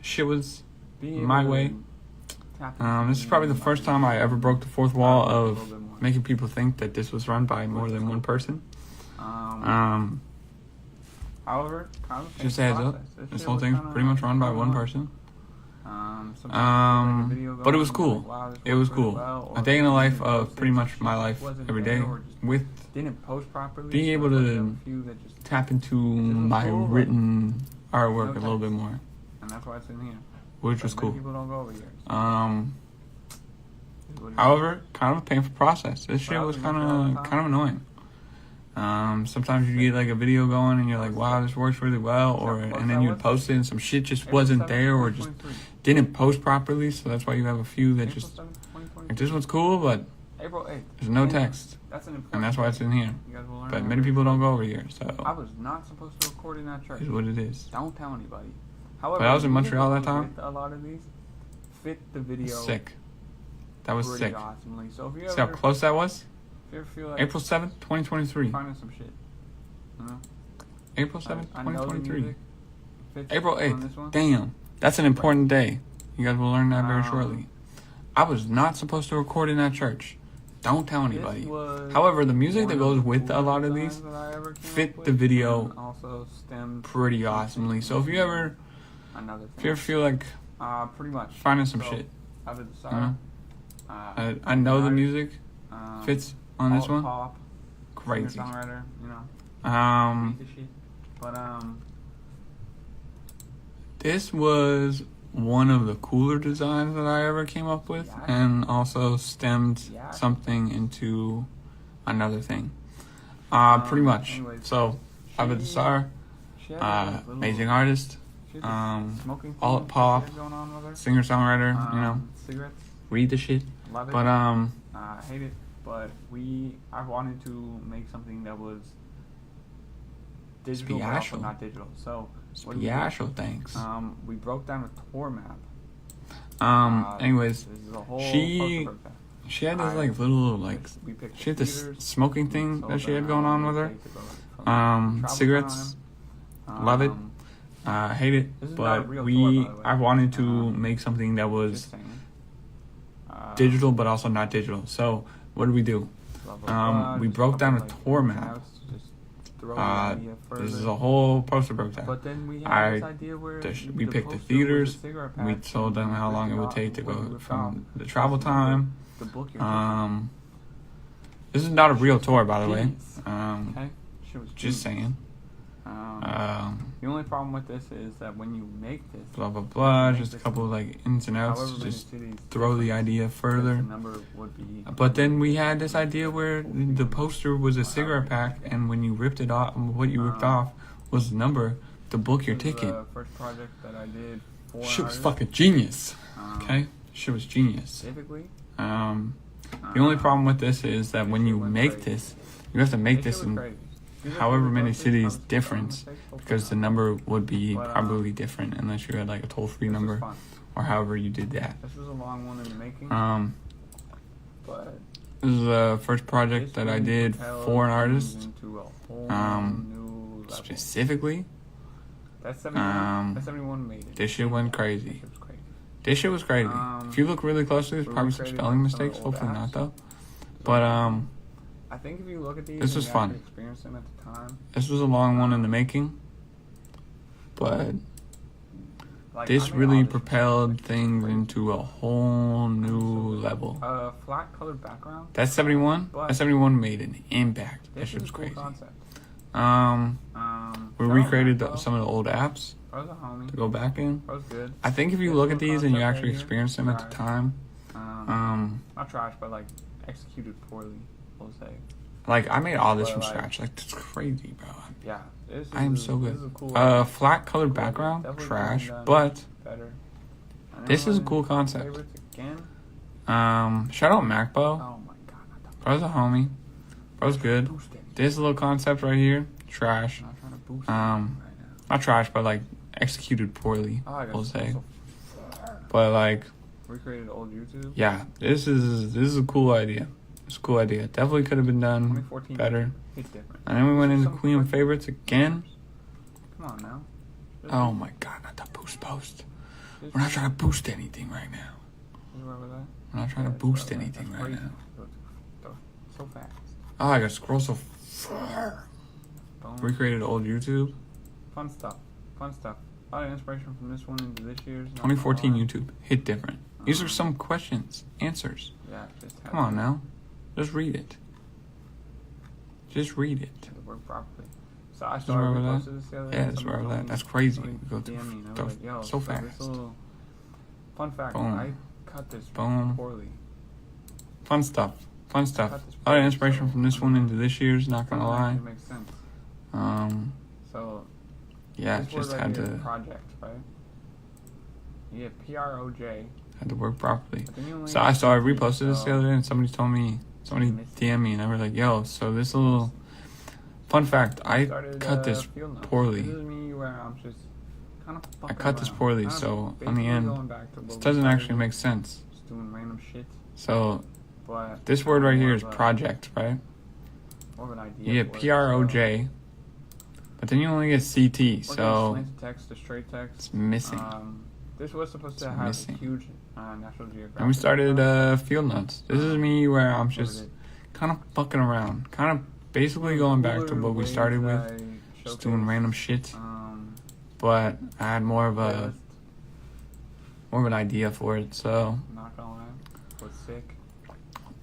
Shit was my way. This is probably the first time I ever broke the fourth wall of making people think that this was run by more than one person. However, just a heads up, this whole thing's pretty much run by one person. But it was cool. It was cool. A day in the life of pretty much my life every day with being able to tap into my written artwork a little bit more. And that's why it's in here. Which was cool. People don't go over here. However, kind of a painful process. This shit was kind of annoying. Sometimes you get like a video going and you're like, wow, this works really well, and then you post it and some shit just wasn't there or just didn't post properly. So that's why you have a few that just like this one's cool, but there's no text, and that's why it's in here. But many people don't go over here, so I was not supposed to record in that church. Is what it is. Don't tell anybody. However, but I was in Montreal that time. A lot of these fit the video. Sick. That was sick. Awesomely. So if you see how close that was? If you ever feel like April 7th, 2023. Finding some shit. April 7th, 2023. April 8th. Damn. That's an important day. You guys will learn that very shortly. I was not supposed to record in that church. Don't tell anybody. However, the music that goes with a lot of these fit the video pretty awesomely. So if you ever feel like pretty much finding some shit, I know the music fits on this one. Crazy. This was one of the cooler designs that I ever came up with, and also stemmed something into another thing. Pretty much. Anyways, so, Ava Desar, amazing artist, all pop, singer-songwriter, read the shit. Love it. But, I hate it, but I wanted to make something that was digital, but also not digital. So, Special, thanks. We broke down a tour map. Anyways, she had this like little like she had this smoking thing that she had going on with her. Cigarettes, love it. Hate it, but I wanted to make something that was digital but also not digital. So what did we do? We broke down a tour map. This is a whole poster broke down. But then we had this idea where we picked the theaters. We told them how long it would take to go from the travel time. This is not a real tour, by the way. Just saying. The only problem with this is that when you make this, blah blah blah, just a couple of like ins and outs to just throw the idea further. But then we had this idea where the poster was a cigarette pack, and when you ripped it off, what you ripped off was the number to book your ticket. First project that I did. Shit was fucking genius. Okay, shit was genius. The only problem with this is that when you make this, you have to make this in however many cities different, because the number would be probably different unless you had like a toll-free number or however you did that. This was a long one in the making. This is the first project that I did for an artist. Specifically, that 71 made it. This shit went crazy. This shit was crazy. If you look really closely, there's probably some spelling mistakes. Hopefully not though. But I think if you look at these, this was fun. Experience them at the time. This was a long one in the making, but Like, this really propelled things into a whole new level. Flat colored background. That 71. That 71 made an impact. That shit was cool crazy. Concept. We recreated some of the old apps to go back in. That was good. I think if you look at these and you actually experience them at the time, not trash, but like executed poorly, we'll say. Like, I made all this from scratch. Like, that's crazy, bro. Yeah, I am so good. This is a cool flat colored background, trash, but better. this is a cool concept. Again? Shout out MacBo. Oh my god, Bro's a homie. Bro's good. This little concept right here, trash. I'm trying to boost not trash, but like executed poorly, we'll say. So but like, recreated old YouTube. Yeah, this is a cool idea. It's a cool idea. Definitely could have been done better. It's different. And then we went into QIOM favorites again. Come on now. Oh my god, not the post. We're not trying to boost anything right now. We're not trying to boost anything right now. So fast. Oh, I gotta scroll so far. Recreated old YouTube. Fun stuff. A lot of inspiration from this one into this year's. 2014 YouTube. Hit different. These are some questions, answers. Yeah, come on now. Just read it. Just read it. To work properly. So I started reposting this the other day. Yeah, that's where I was at. That's crazy. Go so fast. Fun fact. Boom. I cut this poorly. Fun stuff. A lot of inspiration from this one into this year's. Not gonna lie. It makes sense. So. Yeah, just had to. Project, right? Yeah, PROJ. Had to work properly. So I reposted this the other day, and somebody DM'd me, and they were like, "Yo, so this little fun fact, I cut this poorly. I cut this poorly, so on the end, this doesn't actually make sense. Just doing random shit. So this word right here is project, right? More of an idea. You get PROJ, but then you only get CT, so slanted text to straight text. It's missing. This was supposed to have a huge National Geographic. And we started Field Notes. This is me where I'm just kind of fucking around. Kind of basically going back to what we started with. Just doing random shit. But I had more of an idea for it, so. Not gonna lie. Was sick.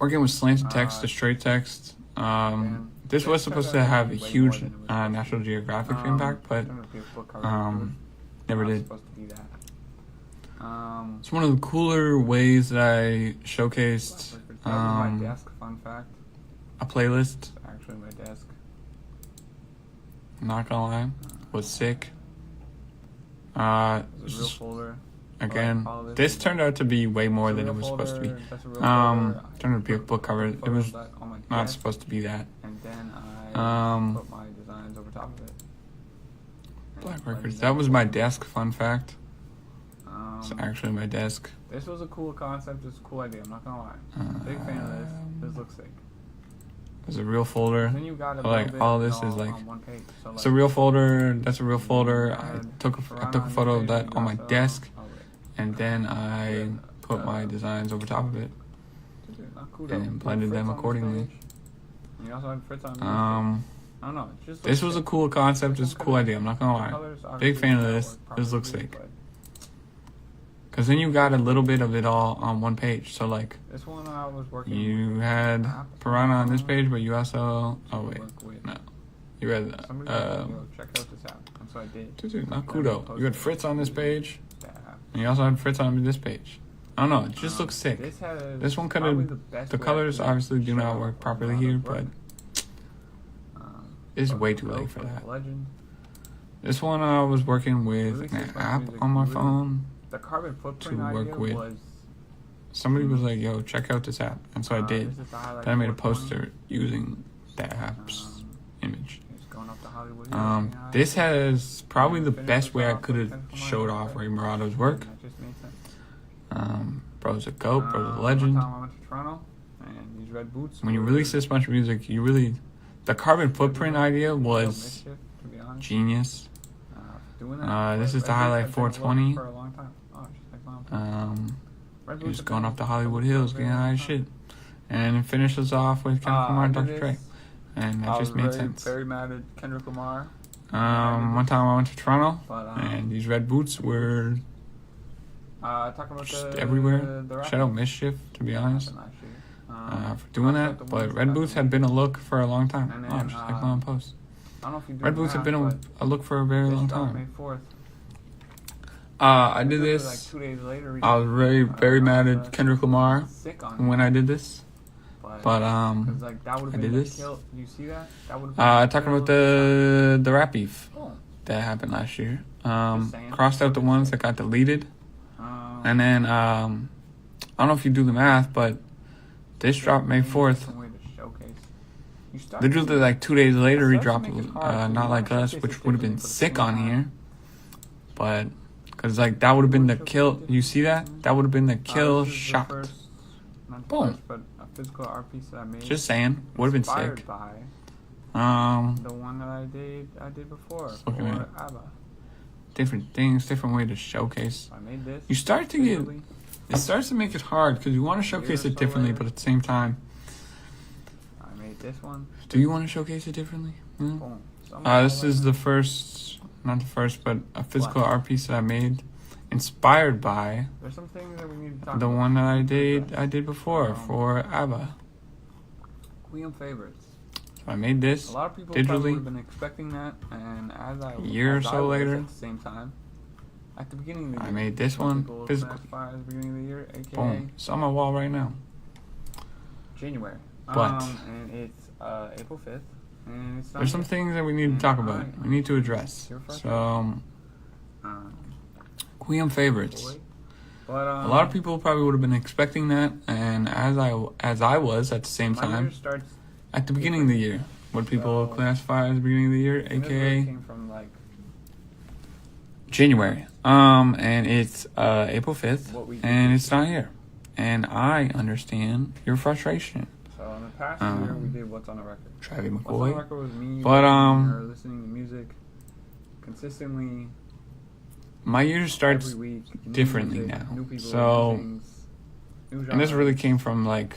Working with slanted text to straight text. This was supposed to have a huge National Geographic impact, but never did. It's one of the cooler ways that I showcased my desk fun fact. A playlist. It's actually my desk. I'm not gonna lie, was sick. It was a real folder. Again, this turned out to be way more than it was supposed to be. Turned out to be a book cover. It was not supposed to be that. And then I put my designs over top of it. Black Records. That was my desk fun fact. It's actually my desk. This was a cool concept. It's a cool idea. I'm not gonna lie. Big fan of this. This looks sick. There's a real folder. Then you got all this is like. On one page. So it's a real folder. That's a real folder. I took a photo of that on my desk, and then I put my designs over top of it, and blended them accordingly. You also had Fritz on I don't know. This was a cool concept. It's a cool idea. I'm not gonna lie. Big fan of this. This looks sick. Because then you got a little bit of it all on one page. So, like, this one I was working you had Piranha on this page, but you also... Oh, wait. No. You had... check out this app. That's what I did. Dude, not Kudo. You had Fritz on this page, and you also had Fritz on this page. I don't know. It just looks sick. This one could have... The colors obviously do not work properly here, but... It's way too late for that. This one I was working with an app on my phone. The carbon footprint to work with. Somebody was like, "Yo, check out this app," and so I did. Then I made a poster using that app's image. This has probably the best way I could have showed off Ray Murado's work. Bro's a goat, bro's a legend. When you release this bunch of music, the carbon footprint idea was genius. This is the Highlight 420. He was going off the Hollywood Hills, getting high as shit, and it finishes off with Kendrick Lamar and Dr. Dre, and that just made sense. Very mad at Kendrick Lamar. One time I went to Toronto, and these red boots were Talking about just the everywhere. the Shadow Mischief, to be honest, happened last year. for doing that. But Red Boots had been a look for a long time. And Oh, then, just like my own post. I don't know if you do Red Boots math, have been a look for a very long May time. 4th. I did Literally, this. Like 2 days later, I was very mad at Kendrick Lamar sick on when I did this. But like, that would have I been did the this. kill. You see that? That would have talking about the rap beef Oh. that happened last year. saying. Crossed out the ones that got deleted, and then I don't know if you do the math, but this dropped May 4th. Literally like 2 days later, he dropped Not Like Us, which would have been sick on here. But, because like that would have been the kill. You see that? That would have been the kill shot. Boom. But a physical art piece that I made. Just saying, would have been inspired sick. By The one that I did before. looking at For ABBA. different things, different way to showcase. I made this. You start to get, it starts to make it hard because you want to showcase it differently, but at the same time, I made this one. do you want to showcase it differently? Yeah. Boom. This is the first, not the first, but a physical art piece that I made, inspired by There's some things that we need to talk the about. one that I did before for ABBA. QIOM favorites. So I made this A lot of people digitally. probably would have been expecting that, and A year or so later, at the same time, at the beginning of the year, I made this one people physically. classify at the beginning of the year, aka Boom. It's on my wall right now. January. But and it's April 5th, and it's not there's some yet. things that we need to talk about. We need to address. Your first So, Um, QIOM favorites. boy. But A lot of people probably would have been expecting that, and as I was at the same my year time, starts. at the beginning of the year, what people So- classify as the beginning of the year, and this really aka came from like January. And it's April 5th, what we did and this it's not here. And I understand your frustration. So in the past year, we did What's on the Record. Travis What's on the McCoy. Record was me, But, or listening to music consistently My year starts every week. New differently music, now. New people, So- new things, new and this genres. really came from like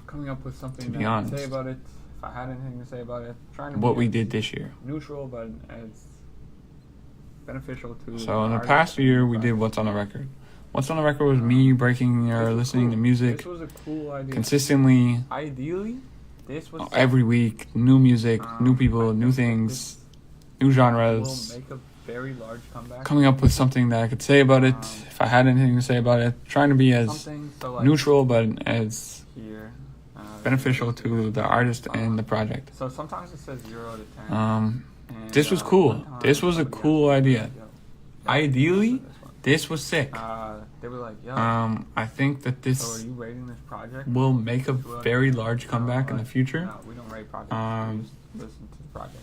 Coming up with something to be that I could say honest. about it. If I had anything to say about it, trying to what be we as did this year. neutral, but as beneficial to. So in the artist past and year, we did project. What's on the Record. What's on the Record was me breaking This or was listening cool. to music This was a cool idea. consistently Ideally, this was every week. New music, new I people, think new that things, new will genres. make a very large comeback. Coming up with something that I could say about it, if I had anything to say about it. Trying to be as Something so like neutral but as here, beneficial to the artist and the project. So sometimes it says 0 to 10. Um, And, this was cool. one time This was a somebody cool asked me, idea. like, yo, Ideally, this one. this was sick. They were like, yo, I think that so are this you rating this project? will make a 2 out of very 10? large comeback in the future. No, we don't rate projects. Um, we just listen to the project.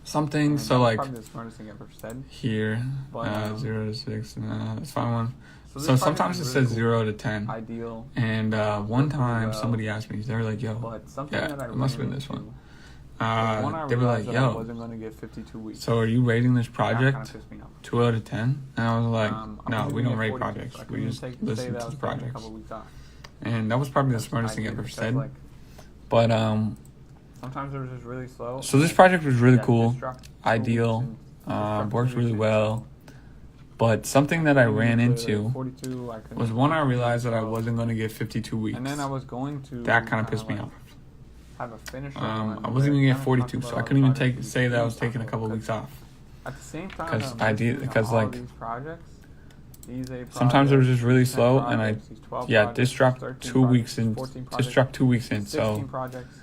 Something And so that's like probably the smartest thing I've ever said. here, But, 0 to 6, that's fine one. this So project sometimes it is really says cool. 0 to 10. Ideal, And one worked really time well. somebody asked me, they were like, yo, but something yeah, that I it must have ran been this into one. was one I They were like, realized that I yo, wasn't going to get 52 weeks. so are you rating this That kinda project pissed me off. 2 out of 10? And I was like, I no, was we gonna don't get rate 42, projects. so I We couldn't just say listen that I to was the taking a projects. couple weeks off. And that was probably the That's smartest thing ideal, I've ever because, said. like, But sometimes it was just really slow. so this project was really Yeah, cool, this dropped 2 ideal, weeks in- this dropped worked 2 really weeks in, well. so But something that I ran the into 42, I couldn't- was one I realized that I wasn't going to get 52 weeks. And then I was going to. That kind of pissed me like, off. Have a finish. I wasn't going to get 42, so I couldn't even say that I was taking a couple weeks off. At the same time, 'Cause that I'm listening to because, all like, these projects, these 8 sometimes it was just really projects, 10 slow, and projects, these 12 yeah, projects, this dropped 13 2 weeks projects, in. 14 This projects, dropped 2 weeks in, 16 so projects.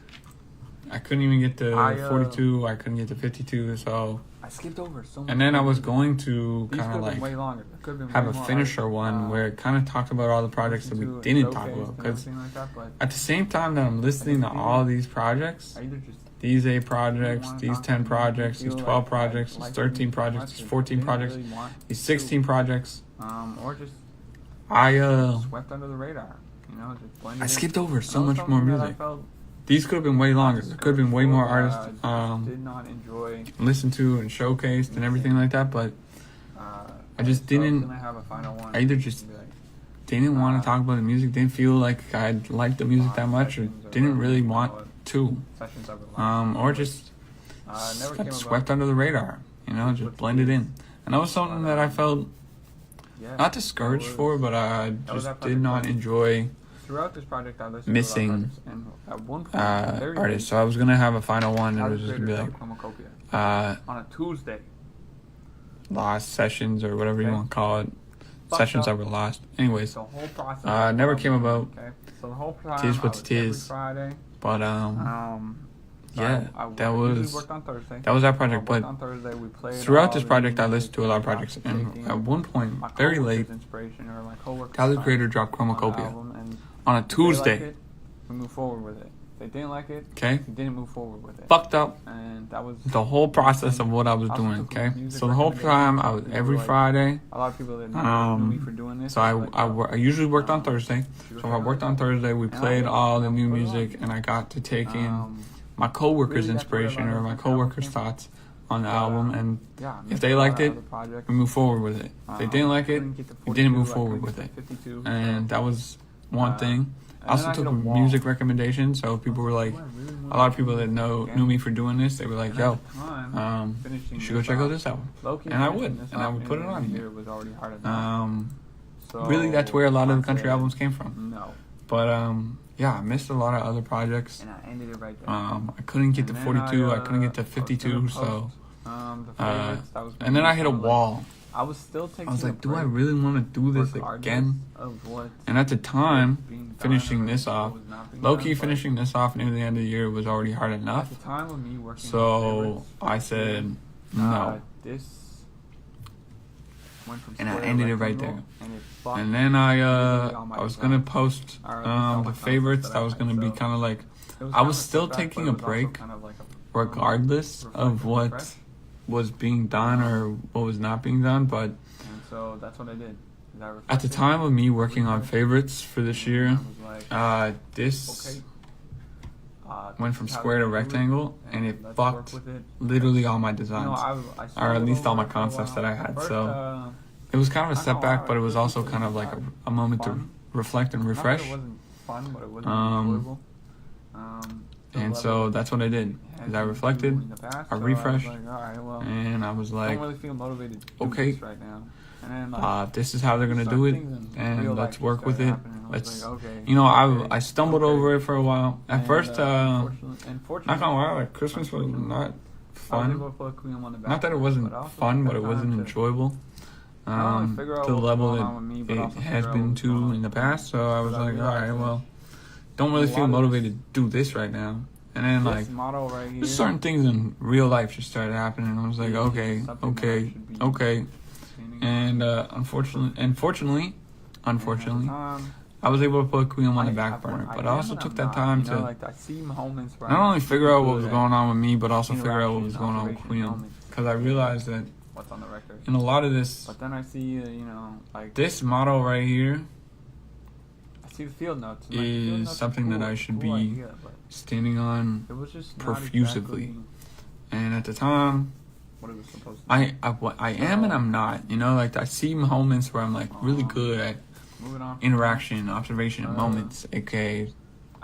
I couldn't even get to I, 42. I couldn't get to 52. So, I skipped over so much. and then I was going to These kind of could've been like way longer. There could've been have way a more finisher art, one where it kind of talked about all the projects that we listened to didn't and talk about. showcased and Because everything like that, but at the same time that I'm listening to all these projects, I either just these 8 projects, wanna these talk 10 and projects, feel these like 12 I projects, these like 13 it projects, much these or 14 didn't projects, really want these to, 16 projects. or just I swept under the radar. You know, just blended I in. skipped over so That was much more something that I music. felt These could have been way longer. There could have been way more artists did not enjoy. listened to and showcased and everything like that, but I just so didn't- gonna have a final one. I either just Be like, didn't want to talk about the music, didn't feel like I liked the music that much, or didn't really want to, sessions of it. or just never got came swept about. under the radar, you know, just blended in. And that was something that I felt not discouraged for, but I just did not enjoy throughout this project, I listened missing to a lot of projects, and at one point, very artists. So I was gonna have a final one, and it was just gonna be like on a Tuesday, lost sessions or whatever you want to call it. Sessions that were lost. Anyways, the whole process never came about. Okay, so the whole time, Tis what it is. Friday. But So yeah, I that usually was worked on Thursday. that was our project. Worked But on Thursday, we played throughout all this the project, I music, listened to a lot of projects, and at one point, very late, Tyler the Creator dropped Chromacopia on a Tuesday. We moved forward with it. They didn't like it. Okay. We didn't move forward with it. Fucked up. And that was The whole process of what I was doing. Okay. So the whole time, I was every Friday. a lot of people that knew me for doing this. So I usually worked on Thursday. So I worked on Thursday. We played all the new music, and I got to take in my coworkers' inspiration or my coworkers' thoughts on the album, and if they liked it, we moved forward with it. If they didn't like it, we didn't move forward with it. And that was one thing. I also took music recommendations, so people were like, a lot of people that knew me for doing this, they were like, yo, you should go check out this album. And I would put it on here. Really, that's where a lot of the country albums came from. But yeah, I missed a lot of other projects. And I ended it right there. I couldn't get to 42, I couldn't get to 52, so and then I hit a wall. I was still taking I was like, do I really want to do this again? And at the time, finishing this off, low-key finishing this off near the end of the year was already hard enough. At the time of me working So I said no. This went from And I ended it right there. And then I was gonna post the favorites. That was gonna be kind of like, I was still taking a break, regardless of what was being done or what was not being done. But so that's what I did. At the time of me working on favorites for this year, this went from square to rectangle, and it fucked literally all my designs, or at least all my concepts that I had. So it was kind of a setback, but it was also kind of like a moment to reflect and refresh. It wasn't fun, but it wasn't enjoyable. And so that's what I did. Is I reflected, I refreshed, and I was like, okay, right now. this is how they're gonna do it, and let's work with it. Let's, I stumbled over it for a while. At first, not gonna lie, like Christmas was not fun. Not that it wasn't fun, but it wasn't enjoyable. To the level that it has been to in the past. So I was like, all right, well, don't really feel motivated to do this right now. And then like, just certain things in real life just started happening. And I was like, okay. And unfortunately, I was able to put QIOM on the back burner. But I also took that time to not only figure out what was going on with me, but also figure out what was going on with QIOM. Because I realized that what's on the record. In a lot of this, but then I see, like this model right here. I see the field notes. Is something that I should be standing on profusely. And at the time, what it was supposed to I am and I'm not. Like I see moments where I'm like really good at interaction, observation, and moments, aka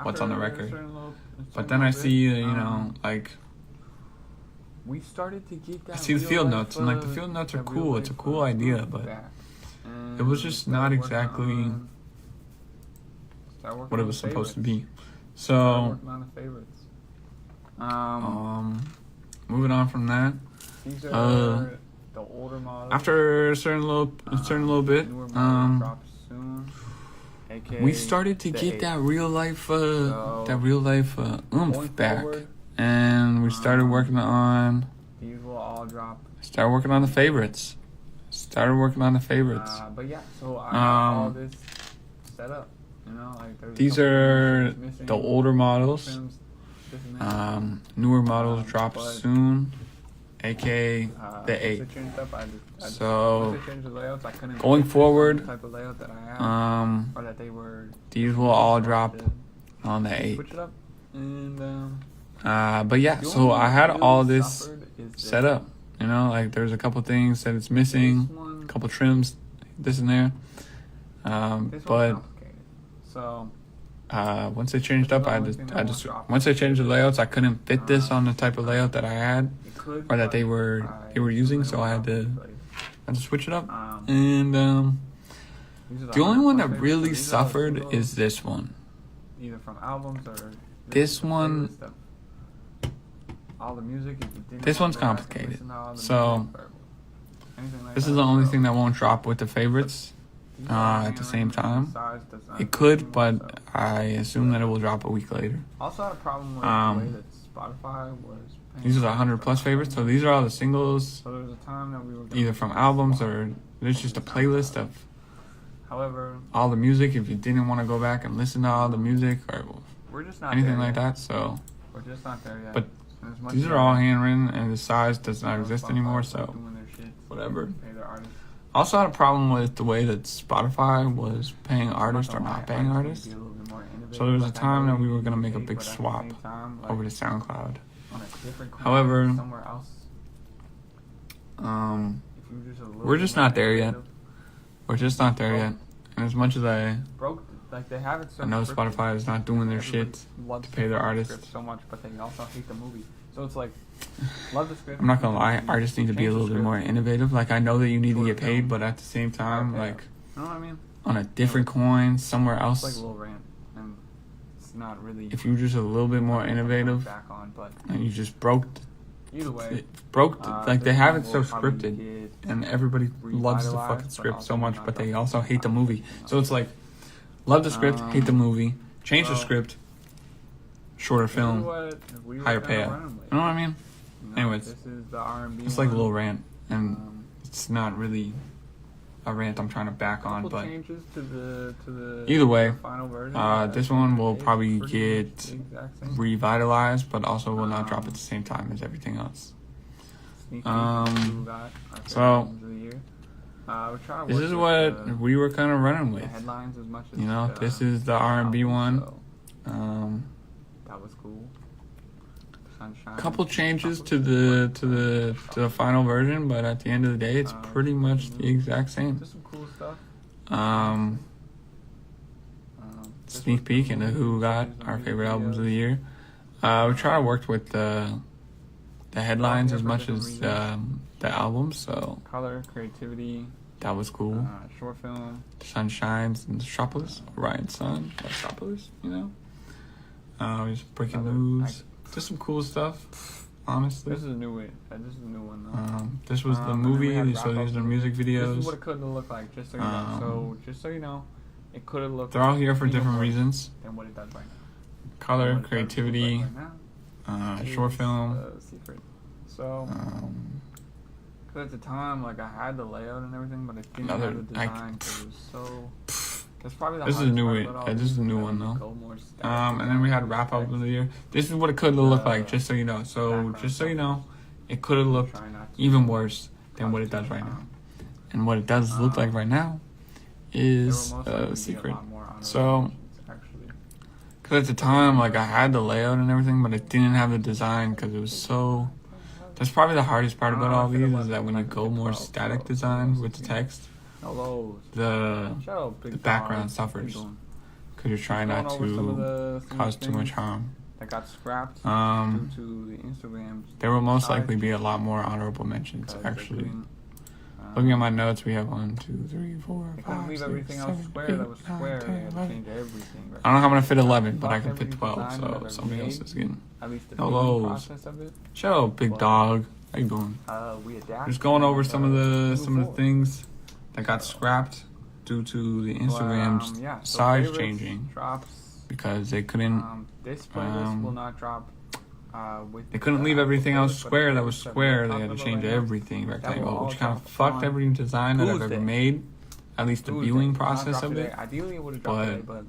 what's on the record. But then I see, like. We started to get that. I see the field notes, and like the field notes are cool. It's a cool idea, but it was just not exactly what it was supposed to be. So, moving on from that, these are the older models. After a certain little bit, we started to get that real life oomph back. And we started working on. These will all drop. Started working on the favorites. But yeah, so I have all this set up. These are the older models. Newer models drop soon, aka the 8. So going forward, these will all drop on the 8. But yeah, so I had all this set up, like there's a couple things that it's missing, a couple trims, this and there. But once they changed up, once they changed the layouts, I couldn't fit this on the type of layout that I had, or that they were using, so I had to had to switch it up. These And are the only 100 one plus that favorites. really So these are all suffered singles, is this one. either from albums or This the one- playlist of all the music. If you didn't This want one's to go back and complicated. listen to all the So, music or anything like This that, is the only so thing that won't drop with the favorites. these are At the same handwritten, time. the size does not It could, anymore, but so. I assume that it will drop a week later. Also had a problem with Um, the way that Spotify was paying These are the for 100 plus favorites. So these are all the singles, So there was a time that we were gonna either make from this albums swap. or there's just a playlist of However, all the music. If you didn't want to go back and listen to all the music or we're just not anything there like yet. that, so We're just not there yet. But And as much these as are all handwritten and the size does not exist Spotify anymore. is So doing their shit, whatever. pay their artists. Also had a problem with the way that Spotify was paying artists or I'm not gonna paying lie, artists. need to be a little bit more innovative. So there was a Like, I time know that we you were gonna can make a pay, big but at the swap same time, like, over to SoundCloud. on a different coin, However, somewhere else. If you just a little We're bit just more not there yet. innovative, We're just not there yet. And as much as I broke, like they have it so know scripted. Spotify is not doing their Everybody shit loves to pay their the artists. script so much, but they also hate the movie. So it's like, love the script. I'm not gonna lie, artists need to be a Change the little bit script. more innovative. Like I know that you need to Shorter get paid, film. but at the same time, Yeah. like You know what I mean? on a different coin, somewhere It's like a else. little rant, and it's not really. If you're just a little bit more innovative Back on, but and you just broke, either way, like they this have one it so will probably scripted, get and everybody loves the revitalized, fucking but script also so much, not but they done. also hate the movie. So it's like, love the script, hate the movie, change the so- script, shorter this is film, what we were higher kinda payout. running with. You know what I mean? You know, Anyways, this is the R&B. it's like a one. little rant, and Um, it's not really a rant I'm trying to back on, couple but changes to the either way, the final version. this one will It's probably pretty get much the exact same. revitalized, but also will not drop at the same time as everything else. Sneak peek um, of who got our favorite so, albums of the year. We're trying to This work is with what the we were kind of running with. headlines as much as You know, the this is the R&B album, one. so that was cool. Sunshine. Couple changes to the final version, but at the end of the day, it's pretty much the exact same. Just some cool stuff. This Sneak was peek cool. into who got Some our music favorite albums of videos. the year. We try to work with the headlines Yeah, as for much different as reasons. the albums, so Color, creativity, that was cool. short film. The sun shines in the Metropolis, Orion's sun, Metropolis, you know. Just breaking Another- news, just some cool stuff. Honestly, This is a new one. This is a new one though. this was the And then we movie. had So wrap-up these are movies. music This videos. is what it could have looked like, just so you know. So just so you know, it could have looked. They're all here for even different worse reasons. than what it does right now. Color, What it does creativity, look like right now short is film. a secret. So, Um, 'cause at the time, like I had the layout and everything, but I didn't Another- have the design. 'Cause it was so. That's probably the This is a hardest new part one. about all This is a these, new that one, we though. go more static and then we had wrap up of the year. This is what it could have looked like, just so you know. So background just so you stuff. know, it could have looked Try not to even worse than cause what it too does much right now. harm. And what it does look like right now There will is most likely a be a secret. lot more honorable So, mentions, actually. because at the time, like I had the layout and everything, but I didn't have the design because it was so. That's probably the hardest part about all these is that when you go more static design with the text, Hello. the Shout out, big the background dog. suffers. How you doing? because you're trying not Going over some of to the cause too much things harm. that got scrapped Um, due to the Instagram. There will most size likely be a lot more honorable mentions. because they Actually, couldn't, looking at my notes, we have 1, 2, 3, 4, They couldn't 5, leave 6, everything else 7, square 8, that was 9, square. They 10, had to 11. change everything. Right? I don't know how I'm gonna fit 11, but I Fuck can fit every 12. design So that I've somebody else made, is getting. At least the Hellos. building process of it. Shout out, big But- dog. How you doing? We adapt. Just going over some of the move forward. things that got scrapped due to the Instagram's But, yeah, so size favorites, changing drops. because they couldn't. This playlist will not drop. With They couldn't the leave actual everything else playlist, but square the that was playlists that square. we're They had to talking about change right now, everything that will rectangle, all which kind of drop fucked on every design that I've ever Tuesday. made. At least the Tuesday. viewing Not process drop of today. it. Ideally, it would have dropped But, today, but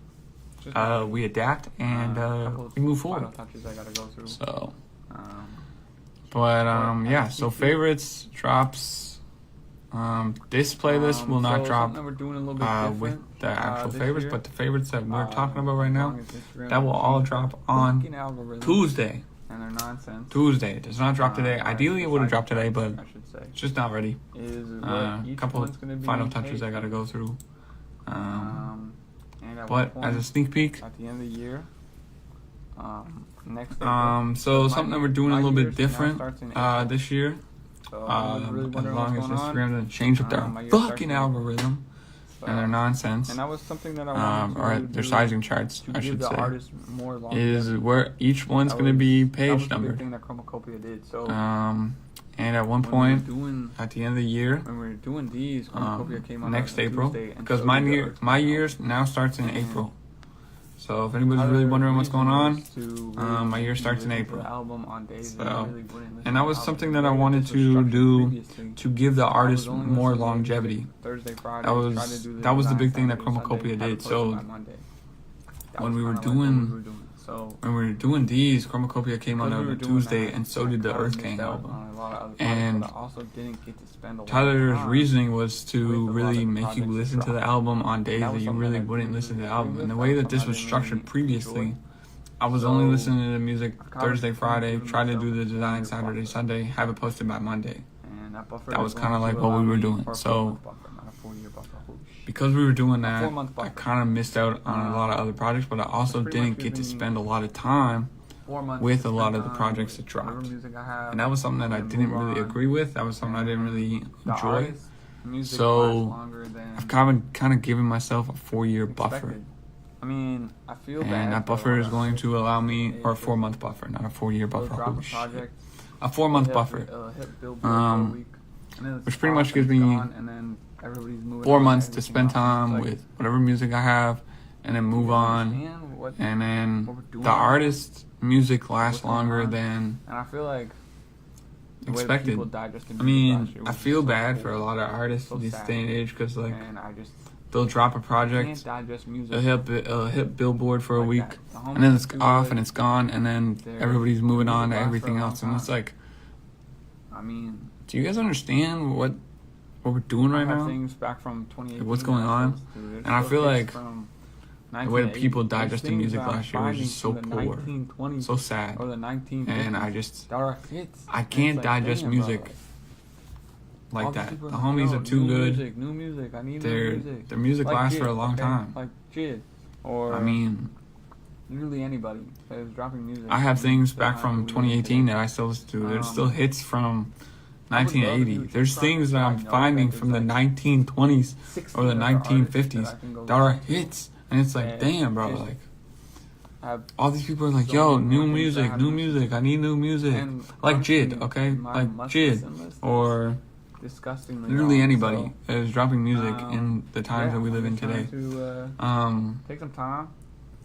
just not We adapt and couple we move final forward. touches I gotta go through. So, Um, but yeah. sneak So peek. favorites drops. This playlist will not so drop something that we're doing a little bit with different, the actual this favorites, year. but the favorites that we're talking about right As now, long as Instagram that will all change drop their on fucking algorithm Tuesday. and their nonsense. Tuesday. It does not drop today. Or Ideally, it would have dropped today, but I should say it's just not ready. is what A each couple one's gonna be final touches I gotta taken. go through. And at But one as a point, sneak peek, at the end of the year, next April, so my something that year- we're doing a my little year bit now different starts in April. this year. So I was really as wondering long what's as going on. Instagram doesn't change up their My year starts fucking with- algorithm and their nonsense. And that was something that I wanted Or to their do sizing charts, to I give should the say, artist more is longevity. where each one's That going to was- be that was page the big numbered. thing that Chromacopia did. So And at one when point, we were doing at the end of the year, when we were doing these, Chromacopia came on next a April, Tuesday, and because so my did the year, Earth my Day. years now starts in And April. So if anybody's really Other wondering what's going reason on, was to really my year starts in listen to April. the album on days that So- I really wouldn't listen and that to was the something album. that I The way wanted this was to structured do previously, to give the I was artist only more listening to longevity. Thursday, Friday, That try to was do that was the design big thing that Saturday, Sunday, Chromacopia have it did. posted So by Monday. That when was we were kinda like what doing we were doing. So when we were doing these, Chromacopia came out because we on were a doing Tuesday, that, and so I did the kinda Earth missed Gang out album. on a lot of other And projects, but I also didn't get to spend a lot of Tyler's time reasoning was with to a lot really of make you projects listen to the dropped. album on days That that was you something really I wouldn't didn't listen to the really album. agree And the with. way That that was this something was I didn't structured really previously, enjoy. I was So, only listening to the music I kinda Thursday, just Friday, given try to do myself the a design year Saturday, buffer. Sunday, have it posted by Monday. And that buffer That is was going kinda like to what we allow were me doing. for a So- 4-month buffer, not a 4-year buffer. Holy shit. Because we were doing A that, 4-month I buffer. kind of missed out on a lot of other projects, but I also Which pretty much didn't get to gives me spend a lot of time 4 months with to a lot spend of the time projects with that dropped. whatever music I have, And that was something that I and didn't move really on. agree with. That was something I didn't really The enjoy. artist's music So, lasts longer than I've kind of given myself a 4-year buffer. expected. I mean, I feel bad. And that for buffer is a lot of going to allow me, artists. or a 4-month buffer, not a 4-year They'll buffer. drop Holy a shit. project, A 4-month hit- buffer. hit Billboard for a week, and then it's Which pretty off much and gives it's me gone, and then everybody's moving 4 on months to everything spend else. It's time like, with whatever music I have, and then move you on. understand what- And then what we're doing the right now? artist's music lasts What's going longer on? than And I feel like the way that expected. people died just in I music mean, last year I was feel so bad cool. for a lot of artists So in this sad. day and age because like And I just they'll drop a project, can't digest music. it'll hit Billboard for a like week, that. The and then homies it's do off it. and it's gone, and then Their everybody's moving on to music lasts for everything a long else, and it's time. like, I mean, do you guys understand what we're doing right I have now? things back from 2018. Like, what's going that I on? still listen to. There's And I still feel hits like from The way that 1980. people There's digested things music that I'm last year was finding just so from the poor, 1920s so sad, or the 1950s. and I just that are hits. I And can't it's like, digest damn, music bro, like all these that. people The like, homies yo, are too new good. Music, new music. I need Their new music. their music Like lasts Jid, for a long okay? time. Like Jid, or I mean, literally anybody that is dropping music. I have in things the back time from we live in 2018 today. that I still listen to. There's Um, still hits from I would love to 1980. do There's hip things that hop, I'm but I know finding that from the there's, 1920s 16 or the other artists 1950s I can go that are listen to. hits, and it's like, And damn, bro, just like Have all these people are like, so yo, many new more things music, that I new haven't music. I need new music, and like honestly, Jid, okay, my like must Jid, listen list is or disgustingly literally long, anybody so, that is dropping music um, in the times yeah, that we live I'm in just trying today. To, take some time.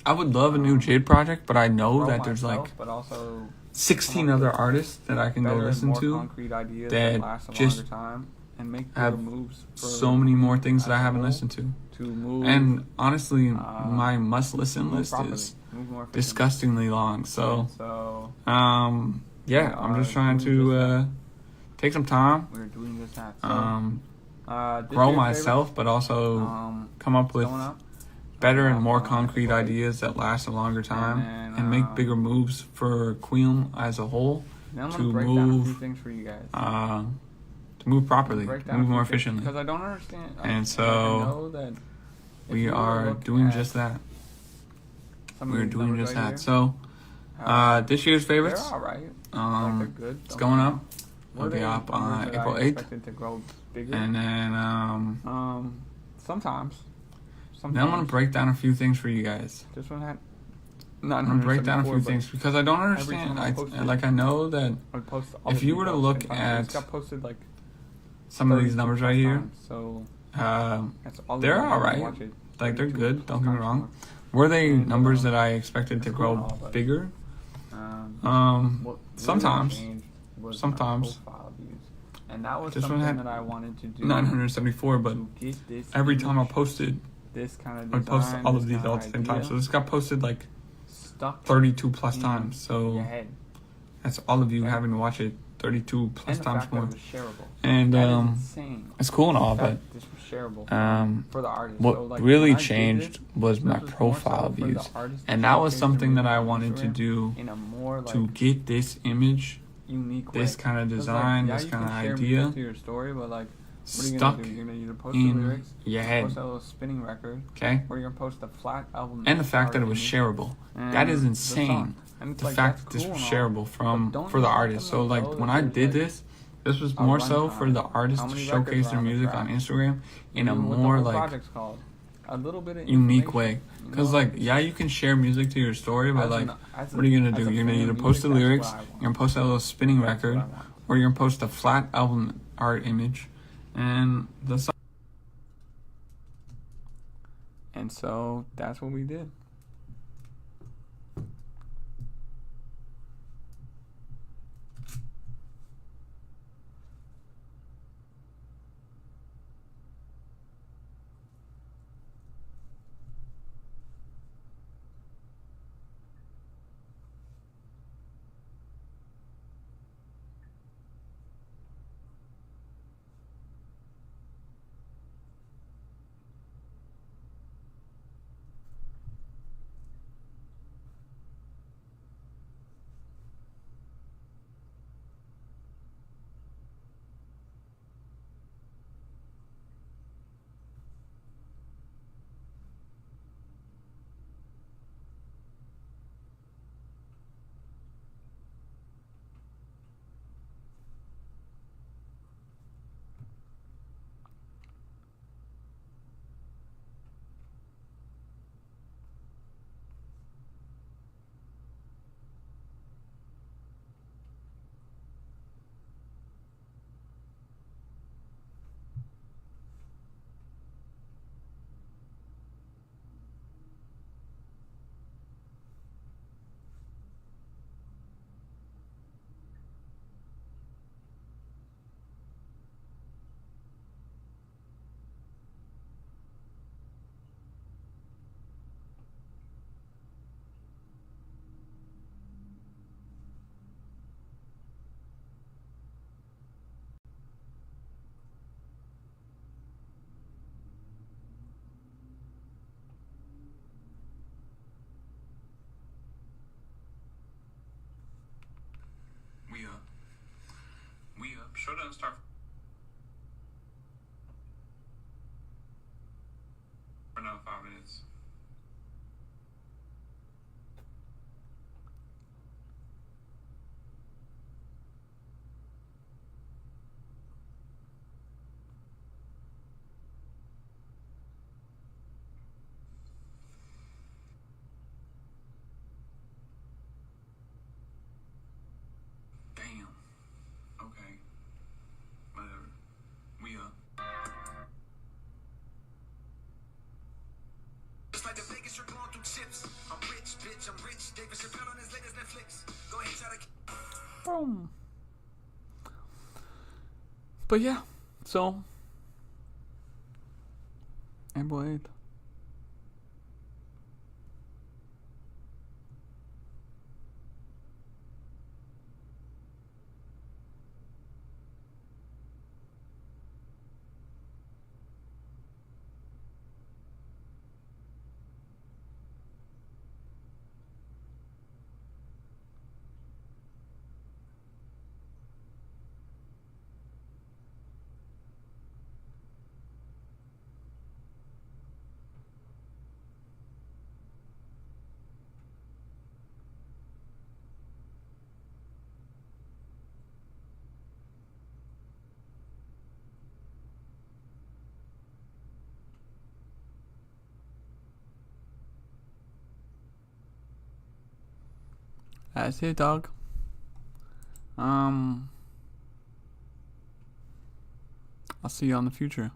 I would love a new Jid project, but I know grow that there's myself, like but also 16 come up other with artists that I can go better and listen more to. concrete ideas that that last a just longer time and make have bigger moves for So many more things that I as a haven't whole listened to. move And honestly, my must listen move list properly, is move more efficiently. disgustingly long. So, And so yeah, I'm just trying doing to take some time, we're doing just that. So, this grow year's myself, but also favorites, come up with coming up. better and more on concrete April 8th. ideas that last a longer time then, and make bigger moves for QIOM as a whole Then I'm to gonna break down a few move things for you guys. to move properly, Break down a move few more things, efficiently. because I don't understand. And I so, know that if We you were to are look doing at just that. some of We're these doing numbers just right that. here, So, this year's they're favorites, all right. Like, they're um, good. it's going up. Were It'll be they up on numbers that April I 8th. expected to grow bigger? And then, Sometimes. then I'm gonna break down a few things for you guys. This one had. I'm gonna break down a few 974, things because I don't every understand. time I post it- I know that I post all if the you were to details look in time. It's at got posted like some of these 32 numbers plus right here, times, so that's all they're the time I alright. watch it, like they're 32 good. Don't get me times wrong. more. Were they And, numbers that I expected to it's grow cool and all, but, bigger? What really Sometimes. changed was my Sometimes. profile views. And that was This one something had that I wanted to do 974, but to get this every time I image, posted, this kind of I would post design, all this of these kind all at the same time. idea So this got posted like stuck 32 plus in times. So your head. that's all of you Okay. having to watch it 32 plus And the times fact more. that it was shareable. And That is insane. it's cool and all, The but fact this was shareable for the artist. what So, like, really when I did changed this, was my this was more profile so for the views, artist and to that was showcase something their that I music wanted to Instagram do in a more to like get this image, unique way. this kind of 'Cause, design, like, this you kind of can share idea music to your story, but like, what are you stuck gonna do? You're gonna either post the in lyrics, your post head. a little spinning record, Okay, or you're gonna post a flat album. and the fact that it was image shareable. and That is the insane. song. And it's The like, fact that's that this cool was and all, shareable but from don't for the you let artist. them So know like that when I there's, did like, this, This was more so for the artists to showcase their music on Instagram in a more like a little bit of unique way. Cause like, yeah, you can share music to your story, but like, what are you gonna do? You're gonna either post the lyrics, you're gonna post that little spinning record, or you're gonna post a flat album art image, and the song. And so that's what we did. We up. Show doesn't start for another 5 minutes. Damn. Okay. Whatever. We up. Just like the Vegas, you're going through chips. I'm rich, bitch. I'm rich. David Chappelle on his latest Netflix. Go ahead, try to. Boom. But yeah, so. And boy. That's it, dog. I'll see you on the future.